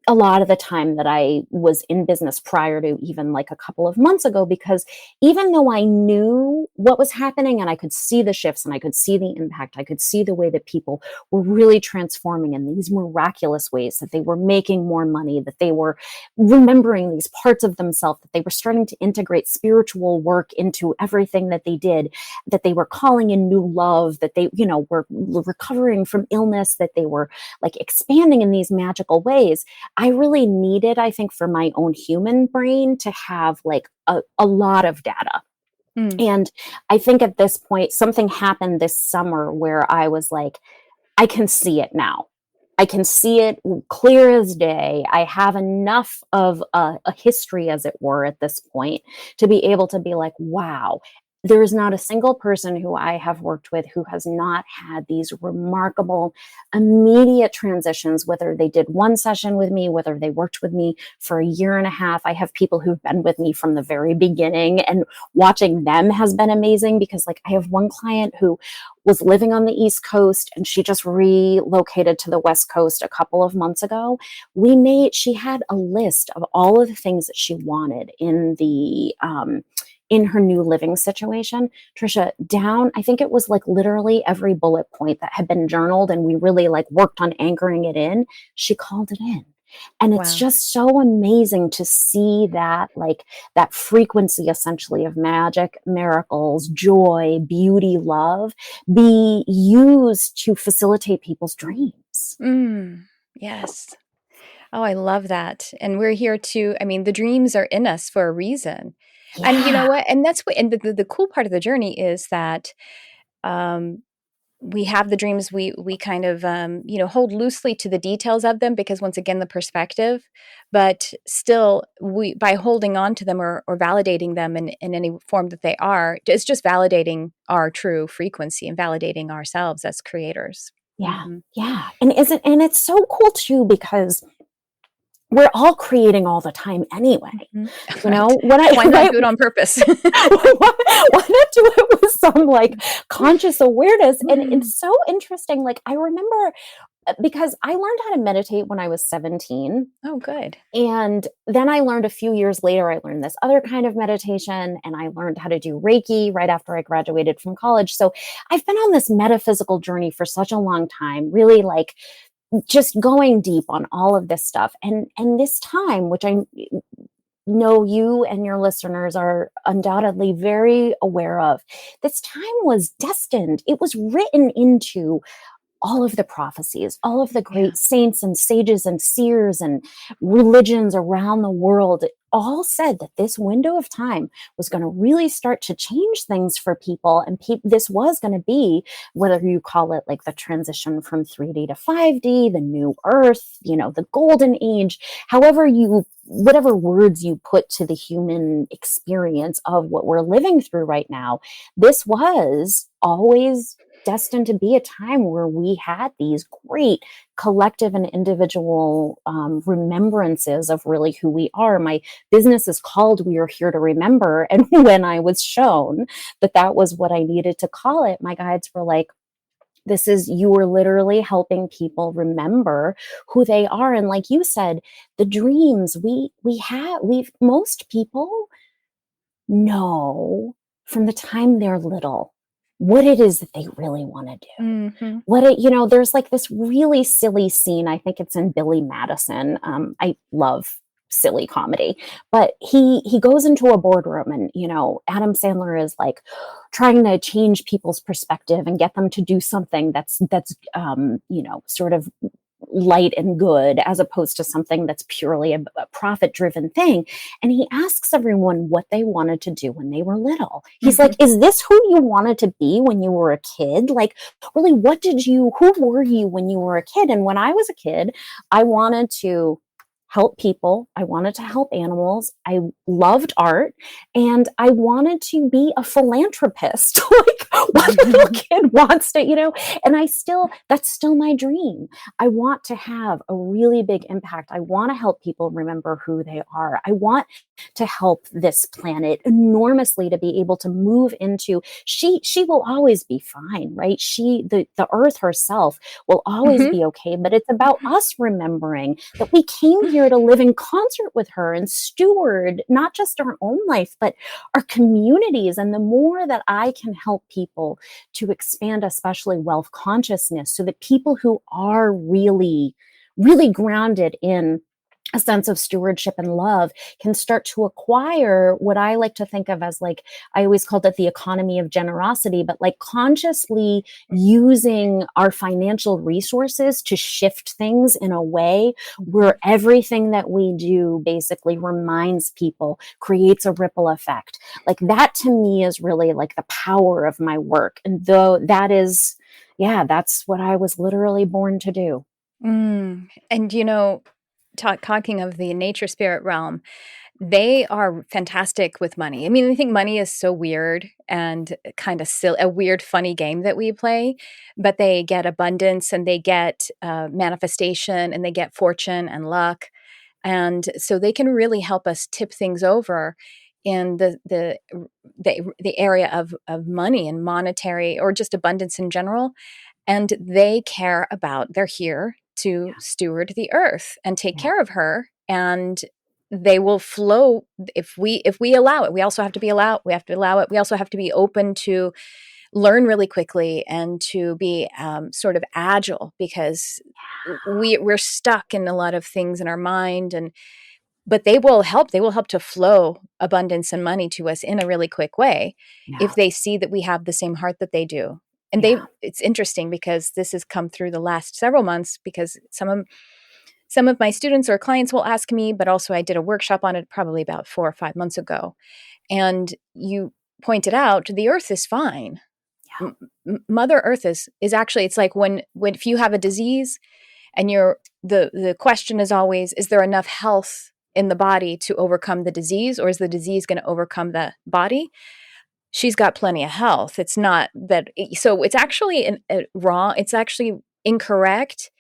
a lot of the time that I was in business prior to even like a couple of months ago, because even though I knew what was happening and I could see the shifts and I could see the impact, I could see the way that people were really transforming in these miraculous ways, that they were making more money, that they were remembering these parts of themselves, that they were starting to integrate spiritual work into everything that they did, that they were calling in new love, that they, were recovering from illness, that they were like expanding in these magical ways. I really needed, I think, for my own human brain to have like a lot of data. And I think at this point, something happened this summer where I was like, I can see it now. I can see it clear as day. I have enough of a history, as it were, at this point to be able to be like, wow, there is not a single person who I have worked with who has not had these remarkable immediate transitions, whether they did one session with me, whether they worked with me for a year and a half. I have people who've been with me from the very beginning, and watching them has been amazing, because like I have one client who was living on the East Coast and she just relocated to the West Coast a couple of months ago. She had a list of all of the things that she wanted in her new living situation, Trisha, down, I think it was like literally every bullet point that had been journaled, and we really like worked on anchoring it in. She called it in. And it's just so amazing to see that, like that frequency essentially of magic, miracles, joy, beauty, love be used to facilitate people's dreams. Yes. Oh, I love that. And we're here the dreams are in us for a reason. Yeah. And you know what? And that's what, and the cool part of the journey is that, we have the dreams, we kind of hold loosely to the details of them, because once again, the perspective, but still by holding on to them or validating them in any form that they are, it's just validating our true frequency and validating ourselves as creators. Yeah. Yeah. And it's so cool too, because we're all creating all the time anyway. Right. Why not do it on purpose? why not do it with some like conscious awareness? And it's so interesting. Like I remember, because I learned how to meditate when I was 17. Oh, good. And then I learned a few years later, I learned this other kind of meditation, and I learned how to do Reiki right after I graduated from college. So I've been on this metaphysical journey for such a long time, really like just going deep on all of this stuff. And this time, which I know you and your listeners are undoubtedly very aware of, this time was destined. It was written into all of the prophecies, all of the great saints and sages and seers and religions around the world all said that this window of time was going to really start to change things for people. And this was going to be, whether you call it like the transition from 3D to 5D, the new earth, the golden age, whatever words you put to the human experience of what we're living through right now, this was always destined to be a time where we had these great collective and individual remembrances of really who we are. My business is called We Are Here to Remember. And when I was shown that that was what I needed to call it, my guides were like, this is, you are literally helping people remember who they are. And like you said, the dreams most people know from the time they're little what it is that they really want to do. Mm-hmm. There's like this really silly scene. I think it's in Billy Madison. I love silly comedy, but he goes into a boardroom, and Adam Sandler is like trying to change people's perspective and get them to do something that's sort of light and good, as opposed to something that's purely a profit driven thing. And he asks everyone what they wanted to do when they were little. He's like, is this who you wanted to be when you were a kid? Like, really, who were you when you were a kid? And when I was a kid, I wanted to help people. I wanted to help animals. I loved art, and I wanted to be a philanthropist. Like, what little kid wants to, and that's still my dream. I want to have a really big impact. I want to help people remember who they are. I want to help this planet enormously, to be able to move into, she will always be fine, right? The earth herself will always be okay, but it's about us remembering that we came here to live in concert with her and steward not just our own life, but our communities. And the more that I can help people to expand, especially wealth consciousness, so that people who are really, really grounded in a sense of stewardship and love can start to acquire what I like to think of as, like, I always called it the economy of generosity, but like consciously using our financial resources to shift things in a way where everything that we do basically reminds people, creates a ripple effect. Like, that to me is really like the power of my work. And though that is, that's what I was literally born to do. And talking of the nature spirit realm, they are fantastic with money. I mean, I think money is so weird and kind of silly, a weird, funny game that we play, but they get abundance, and they get manifestation, and they get fortune and luck. And so they can really help us tip things over in the area of money and monetary, or just abundance in general. And they're here to steward the earth and take care of her, and they will flow if we allow it. We also have to allow it. We also have to be open to learn really quickly, and to be sort of agile, because we're stuck in a lot of things in our mind. But they will help to flow abundance and money to us in a really quick way, if they see that we have the same heart that they do. And it's interesting, because this has come through the last several months, because some of my students or clients will ask me, but also I did a workshop on it probably about 4 or 5 months ago. And you pointed out, the earth is fine. Mother Earth is actually, it's like when if you have a disease, and the question is always, is there enough health in the body to overcome the disease, or is the disease going to overcome the body? She's got plenty of health. It's not that. So it's actually wrong. It's actually incorrect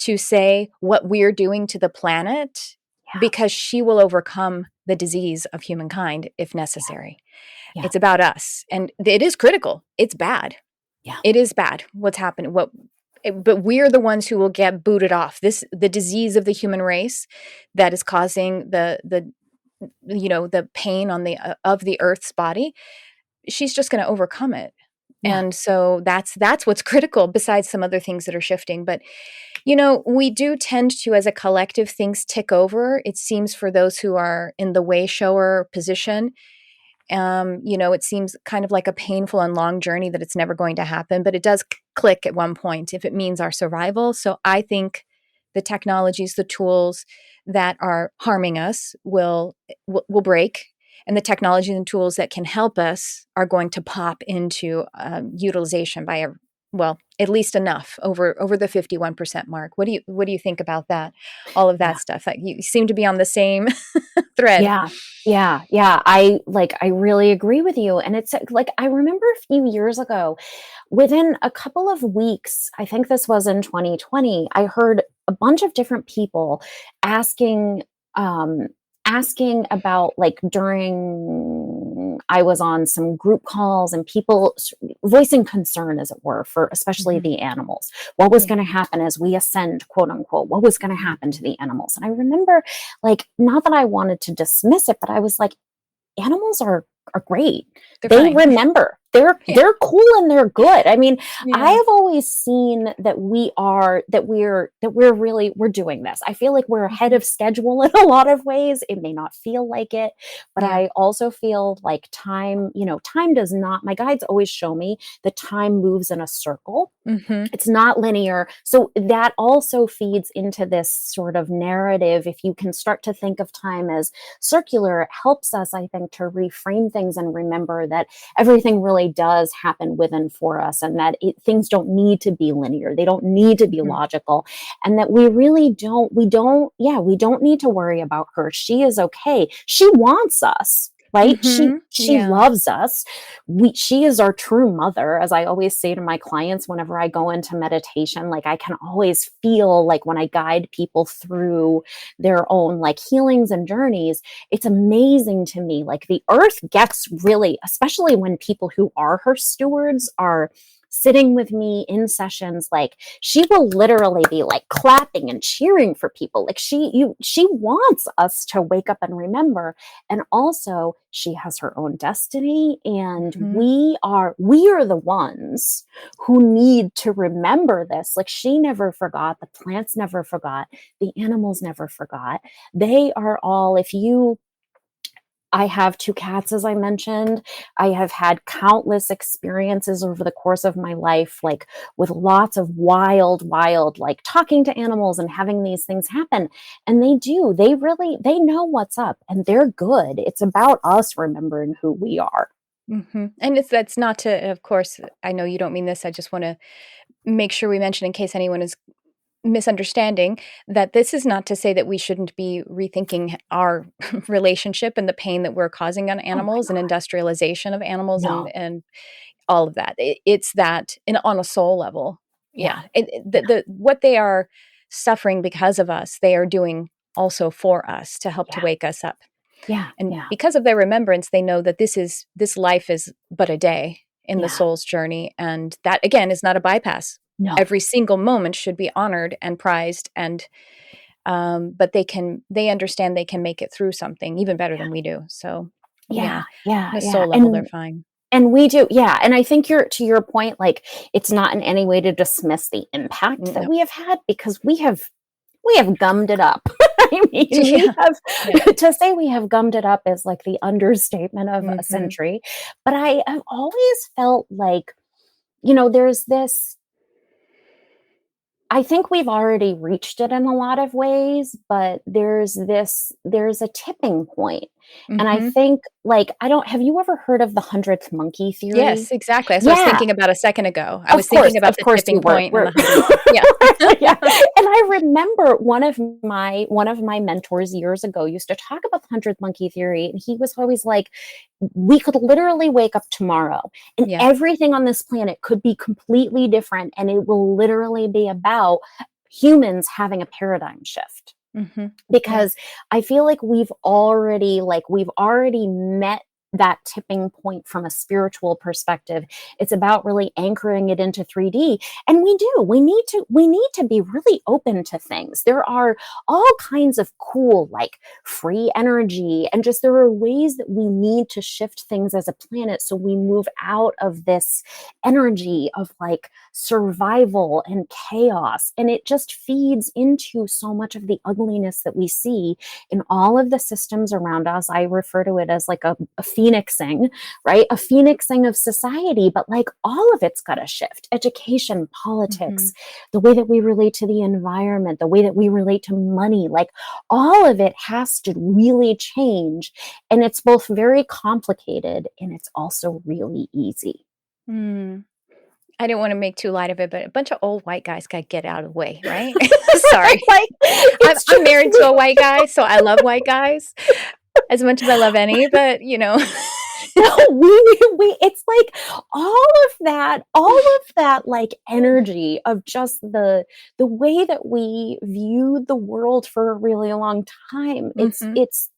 to say what we're doing to the planet, because she will overcome the disease of humankind if necessary. It's about us. And it is critical. It's bad. It is bad what's happening. But we're the ones who will get booted off. The disease of the human race that is causing the pain on of the Earth's body. She's just going to overcome it. And so that's what's critical, besides some other things that are shifting. But, we do tend to, as a collective, things tick over. It seems, for those who are in the way shower position, it seems kind of like a painful and long journey, that it's never going to happen, but it does click at one point if it means our survival. So I think the technologies, the tools that are harming us will break, and the technologies and tools that can help us are going to pop into utilization by well, at least enough over the 51% mark. What do you think about that? All of that Yeah. stuff. Like, you seem to be on the same thread. Yeah. Yeah. Yeah. I really agree with you. And it's like, I remember a few years ago, within a couple of weeks, I think this was in 2020, I heard a bunch of different people asking, um, asking about, like, during I was on some group calls and people voicing concern, as it were, for especially Mhm. the animals. What was Yeah. going to happen as we ascend, quote unquote? What was going to happen to the animals? And I remember, like, not that I wanted to dismiss it, but I was like, animals are great. They're They fine. remember. They're Yeah. they're cool and they're good. I mean, I Yeah. have always seen that we're doing this. I feel like we're ahead Mhm. of schedule in a lot of ways. It may not feel like it, but Yeah. I also feel like time does not, my guides always show me that time moves in a circle. Mhm. It's not linear. So that also feeds into this sort of narrative. If you can start to think of time as circular, it helps us, I think, to reframe things and remember that everything really does happen with and for us, and that things don't need to be linear. They don't need to be Mhm. logical. And that we don't need to worry about her. She is okay. She wants us. Right? She Mhm. she Yeah. loves us. She is our true mother, as I always say to my clients whenever I go into meditation. Like, I can always feel, like, when I guide people through their own, like, healings and journeys, it's amazing to me. Like, the earth gets really, especially when people who are her stewards are sitting with me in sessions, like, she will literally be like clapping and cheering for people. Like, she wants us to wake up and remember. And also, she has her own destiny, and Mhm. we are the ones who need to remember this. Like, she never forgot, the plants never forgot, the animals never forgot. They are all, if you I have two cats, as I mentioned. I have had countless experiences over the course of my life, like, with lots of wild, like, talking to animals and having these things happen. And they know what's up and they're good. It's about us remembering who we are. Mhm. And that's not to, of course, I know you don't mean this. I just want to make sure we mention, in case anyone is misunderstanding, that this is not to say that we shouldn't be rethinking our relationship and the pain that we're causing on Oh my animals, and God. industrialization of animals, No. and all of that. It's that on a soul level. Yeah. Yeah. The what they are suffering because of us, they are doing also for us to help to Yeah. wake us up. Yeah. And Yeah. because of their remembrance, they know that this life is but a day in the Yeah. soul's journey. And that, again, is not a bypass. No. Every single moment should be honored and prized. And but they understand they can make it through something even better than we do. So Yeah. yeah, Yeah. on a Yeah. soul level, they're fine. And we do, yeah. And I think to your point, like, it's not in any way to dismiss the impact that No. we have had, because we have gummed it up. I mean, we Yeah. Yeah. have, to say we have gummed it up is like the understatement of a Hmm. century. But I have always felt like, there's this, I think we've already reached it in a lot of ways, but there's a tipping point. And I Hmm. think, like, have you ever heard of the 100th monkey theory? Yes, exactly. That's what I was Yeah. thinking about a second ago. I Of was course, thinking about of the course you tipping were. point and the 100th one. Yeah. Yeah. And I remember one of my mentors years ago used to talk about the 100th monkey theory, and he was always like, we could literally wake up tomorrow and Yeah. everything on this planet could be completely different, and it will literally be about humans having a paradigm shift. Hmm. Yeah. Because I feel like we've already met that tipping point from a spiritual perspective. It's about really anchoring it into 3D. And we need to be really open to things. There are all kinds of cool, like, free energy, and just there are ways that we need to shift things as a planet, so we move out of this energy of, like, survival and chaos. And it just feeds into so much of the ugliness that we see in all of the systems around us. I refer to it as like a phoenixing, right? A phoenixing of society, but, like, all of it's got to shift. Education, Hmm. politics, the way that we relate to the environment, the way that we relate to money, like, all of it has to really change. And it's both very complicated and it's also really easy. Mm. I didn't want to make too light of it, but a bunch of old white guys got to get out of the way, right? Sorry. Like, I'm married to a white guy, so I love white guys as much as I love any, but no, it's like all of that like energy of just the way that we viewed the world for a really long time. Mhm. It's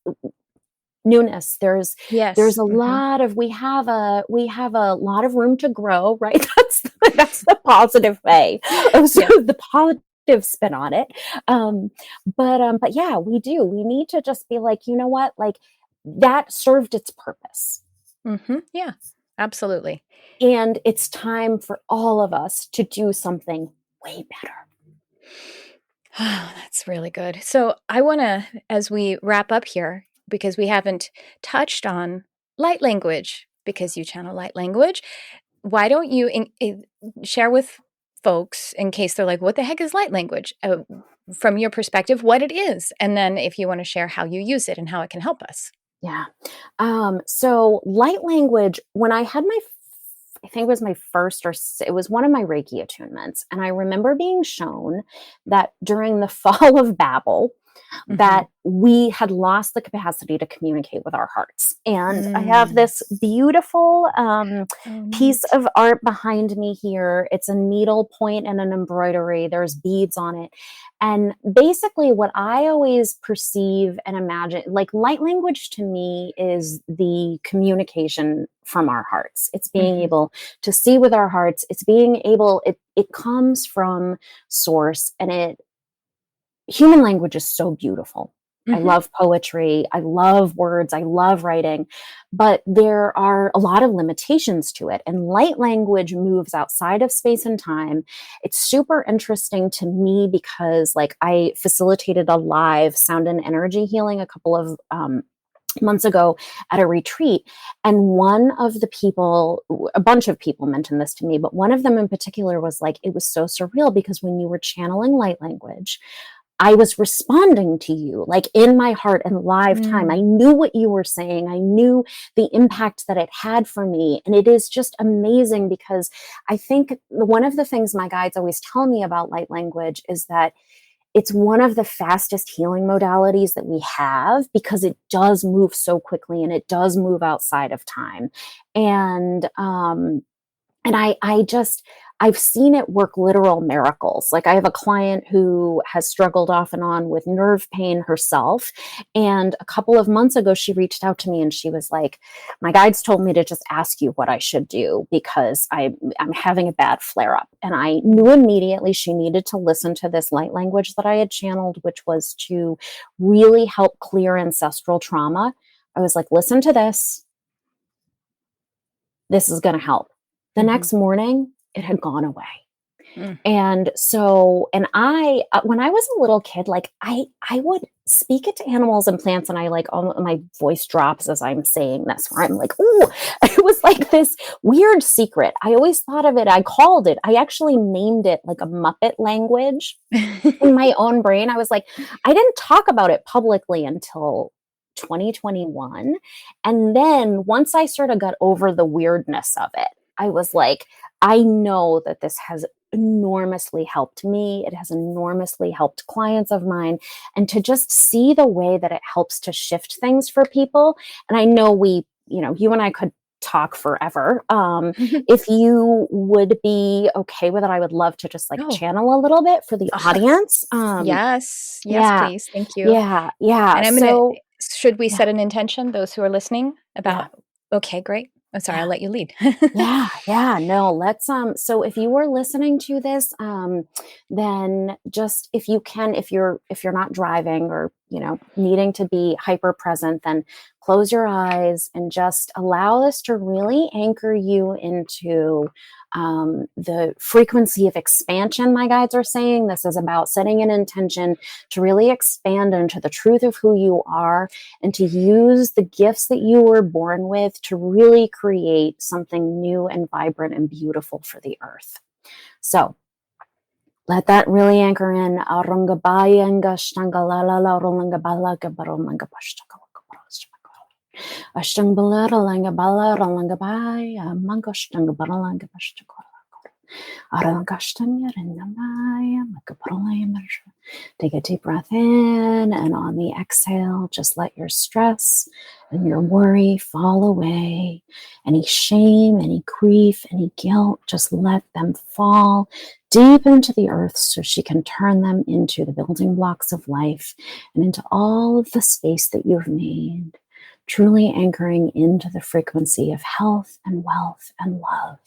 newness. There's Yes. a lot of we have a lot of room to grow, right? That's the positive way of sort of the positive spin on it. But yeah, we need to just be like, you know what, like that served its purpose. Yeah, absolutely. And it's time for all of us to do something way better. Oh, that's really good. So I want to, as we wrap up here, because we haven't touched on light language, because you channel light language, why don't you share with folks, in case they're like, what the heck is light language? From your perspective, what it is. And then if you want to share how you use it and how it can help us. Yeah. So light language, when I had I think it was my first, it was one of my Reiki attunements. And I remember being shown that during the fall of Babel, that we had lost the capacity to communicate with our hearts. And I have this beautiful piece of art behind me here. It's a needle point and an embroidery. There's beads on it. And basically what I always perceive and imagine, like light language to me is the communication from our hearts. It's being able to see with our hearts. It's being able, it comes from source, and human language is so beautiful. I love poetry. I love words. I love writing, but there are a lot of limitations to it. And light language moves outside of space and time. It's super interesting to me because like I facilitated a live sound and energy healing a couple of months ago at a retreat. And one of the people, a bunch of people mentioned this to me, but one of them in particular was like, it was so surreal because when you were channeling light language, I was responding to you like in my heart and live time. I knew what you were saying. I knew the impact that it had for me. And it is just amazing because I think one of the things my guides always tell me about light language is that it's one of the fastest healing modalities that we have because it does move so quickly and it does move outside of time. And I've seen it work literal miracles. Like I have a client who has struggled off and on with nerve pain herself. And a couple of months ago, she reached out to me and she was like, my guides told me to just ask you what I should do because I'm having a bad flare up. And I knew immediately she needed to listen to this light language that I had channeled, which was to really help clear ancestral trauma. I was like, listen to this. This is going to help. The next morning, it had gone away. And so, and when I was a little kid, like I would speak it to animals and plants and my voice drops as I'm saying this, where I'm like, ooh, it was like this weird secret. I always thought of it. I actually named it like a Muppet language in my own brain. I was like, I didn't talk about it publicly until 2021. And then once I sort of got over the weirdness of it, I was like, I know that this has enormously helped me. It has enormously helped clients of mine. And to just see the way that it helps to shift things for people. And I know you and I could talk forever. If you would be okay with it, I would love to just channel a little bit for the audience. Yes, yeah, please. Thank you. Yeah. And should we set an intention, those who are listening about, okay, great. I'm sorry, I'll let you lead. No, let's, so if you were listening to this, then just, if you can, if you're not driving or, needing to be hyper present, then close your eyes and just allow this to really anchor you into, the frequency of expansion. My guides are saying this is about setting an intention to really expand into the truth of who you are and to use the gifts that you were born with to really create something new and vibrant and beautiful for the earth. So let that really anchor in. Take a deep breath in, and on the exhale, just let your stress and your worry fall away. Any shame, any grief, any guilt, just let them fall deep into the earth so she can turn them into the building blocks of life and into all of the space that you've made, truly anchoring into the frequency of health and wealth and love.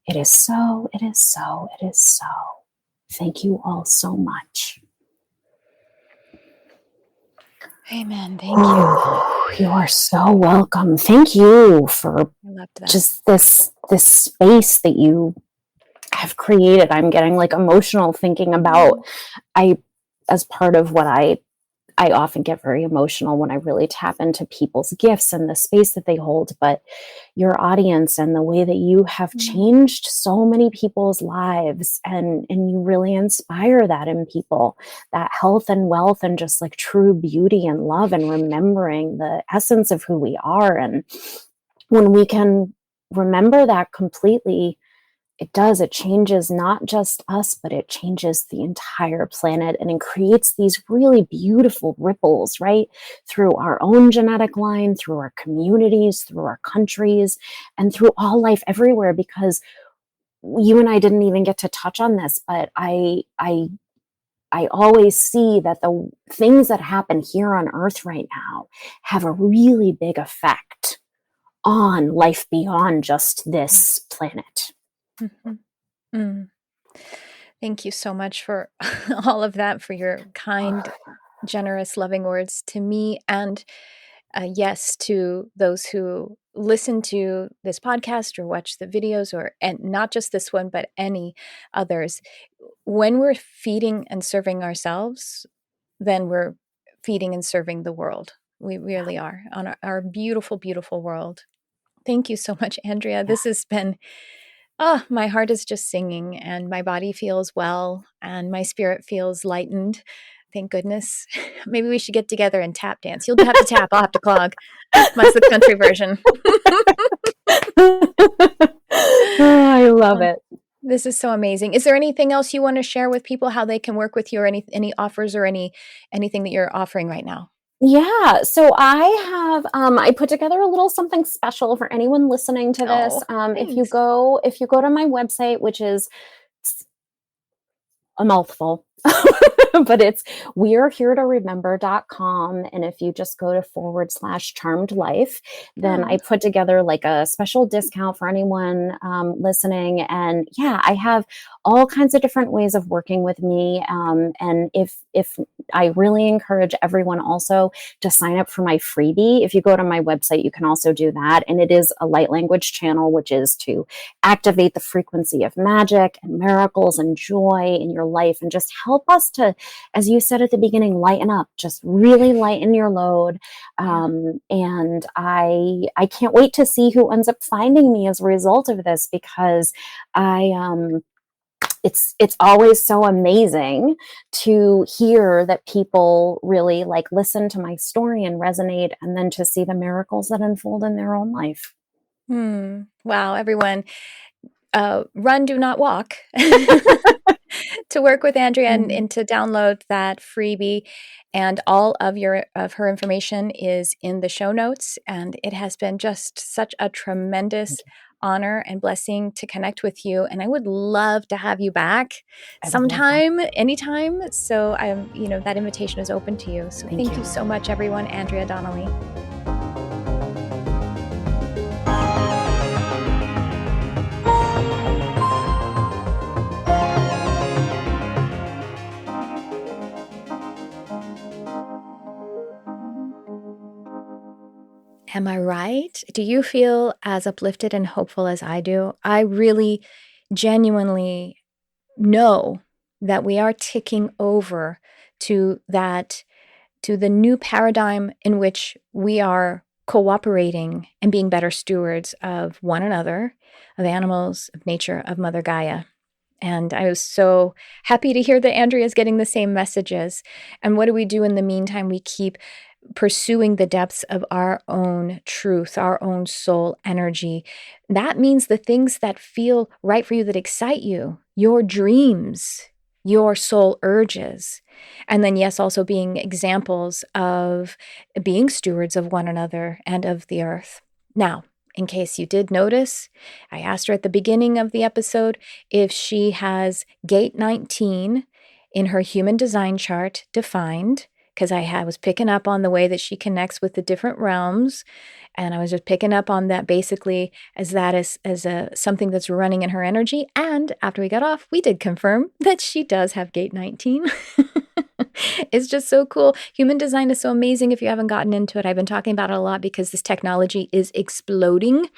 It is so, it is so, it is so. Thank you all so much. Amen. Thank you. You are so welcome. Thank you for just this space that you have created. I'm getting like emotional thinking about, as part of what I often get very emotional when I really tap into people's gifts and the space that they hold, but your audience and the way that you have changed so many people's lives, and you really inspire that in people, that health and wealth and just like true beauty and love and remembering the essence of who we are. And when we can remember that completely, it changes not just us, but it changes the entire planet, and it creates these really beautiful ripples, right? Through our own genetic line, through our communities, through our countries, and through all life everywhere. Because you and I didn't even get to touch on this, but I always see that the things that happen here on Earth right now have a really big effect on life beyond just this planet. Mm-hmm. Mm. Thank you so much for all of that, for your kind, generous, loving words to me, and yes, to those who listen to this podcast or watch the videos, and not just this one, but any others. When we're feeding and serving ourselves, then we're feeding and serving the world. We really are, on our beautiful, beautiful world. Thank you so much, Andrea. This has been, my heart is just singing, and my body feels well, and my spirit feels lightened. Thank goodness. Maybe we should get together and tap dance. You'll have to tap. I'll have to clog. That's the country version. I love it. This is so amazing. Is there anything else you want to share with people, how they can work with you, or any offers or anything that you're offering right now? Yeah, so I have I put together a little something special for anyone listening to this. If you go to my website, which is a mouthful, but it's weareheretoremember.com. And if you just go to /charmed life, then I put together like a special discount for anyone listening. And yeah, I have all kinds of different ways of working with me. And if I really encourage everyone also to sign up for my freebie. If you go to my website, you can also do that. And it is a light language channel, which is to activate the frequency of magic and miracles and joy in your life, and just help us to, as you said at the beginning, lighten up, just really lighten your load. And I can't wait to see who ends up finding me as a result of this, because it's always so amazing to hear that people really like listen to my story and resonate, and then to see the miracles that unfold in their own life. Wow, everyone, run, do not walk. To work with Andrea and to download that freebie, and all of her information is in the show notes. And it has been just such a tremendous honor and blessing to connect with you. And I would love to have you back sometime, anytime. So that invitation is open to you. So thank you so much, everyone. Andrea Donnelly. Am I right? Do you feel as uplifted and hopeful as I do? I really genuinely know that we are ticking over to the new paradigm in which we are cooperating and being better stewards of one another, of animals, of nature, of Mother Gaia. And I was so happy to hear that Andrea is getting the same messages. And what do we do in the meantime? We keep pursuing the depths of our own truth, our own soul energy. That means the things that feel right for you, that excite you, your dreams, your soul urges. And then, yes, also being examples of being stewards of one another and of the earth. Now, in case you did notice, I asked her at the beginning of the episode if she has gate 19 in her human design chart defined, because I was picking up on the way that she connects with the different realms. And I was just picking up on that basically as something that's running in her energy. And after we got off, we did confirm that she does have gate 19. It's just so cool. Human design is so amazing. If you haven't gotten into it, I've been talking about it a lot because this technology is exploding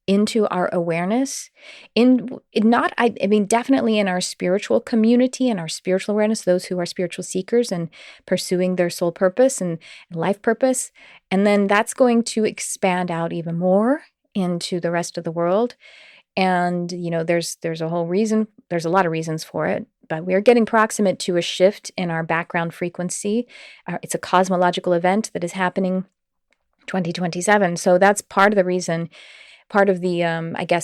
into our awareness. Definitely in our spiritual community and our spiritual awareness, those who are spiritual seekers and pursuing their soul purpose and life purpose. And then that's going to expand out even more into the rest of the world. And, there's a whole reason, there's a lot of reasons for it, but we're getting proximate to a shift in our background frequency. It's a cosmological event that is happening 2027. So that's part of the reason, part of the,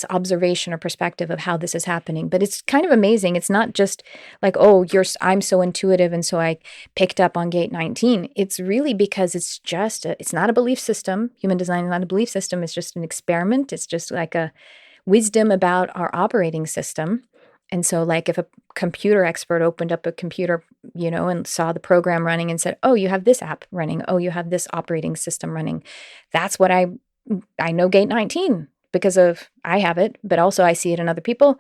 observation or perspective of how this is happening. But it's kind of amazing. It's not just like, I'm so intuitive and so I picked up on gate 19. It's really because it's not a belief system. Human design is not a belief system. It's just an experiment. It's just like a wisdom about our operating system. And so like if a computer expert opened up a computer, and saw the program running and said, oh, you have this app running. Oh, you have this operating system running. That's what I know gate 19 because I have it, but also I see it in other people.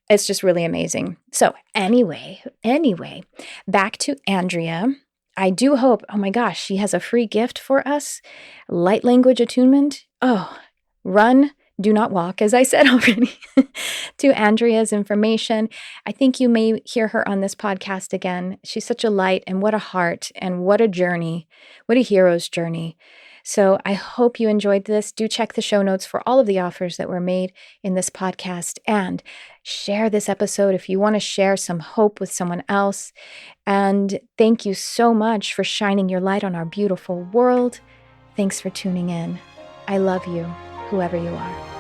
It's just really amazing. So anyway, back to Andrea. I do hope, oh my gosh, she has a free gift for us. Light language attunement. Oh, run. Do not walk, as I said already, to Andrea's information. I think you may hear her on this podcast again. She's such a light, and what a heart, and what a journey, what a hero's journey. So I hope you enjoyed this. Do check the show notes for all of the offers that were made in this podcast, and share this episode if you want to share some hope with someone else. And thank you so much for shining your light on our beautiful world. Thanks for tuning in. I love you, whoever you are.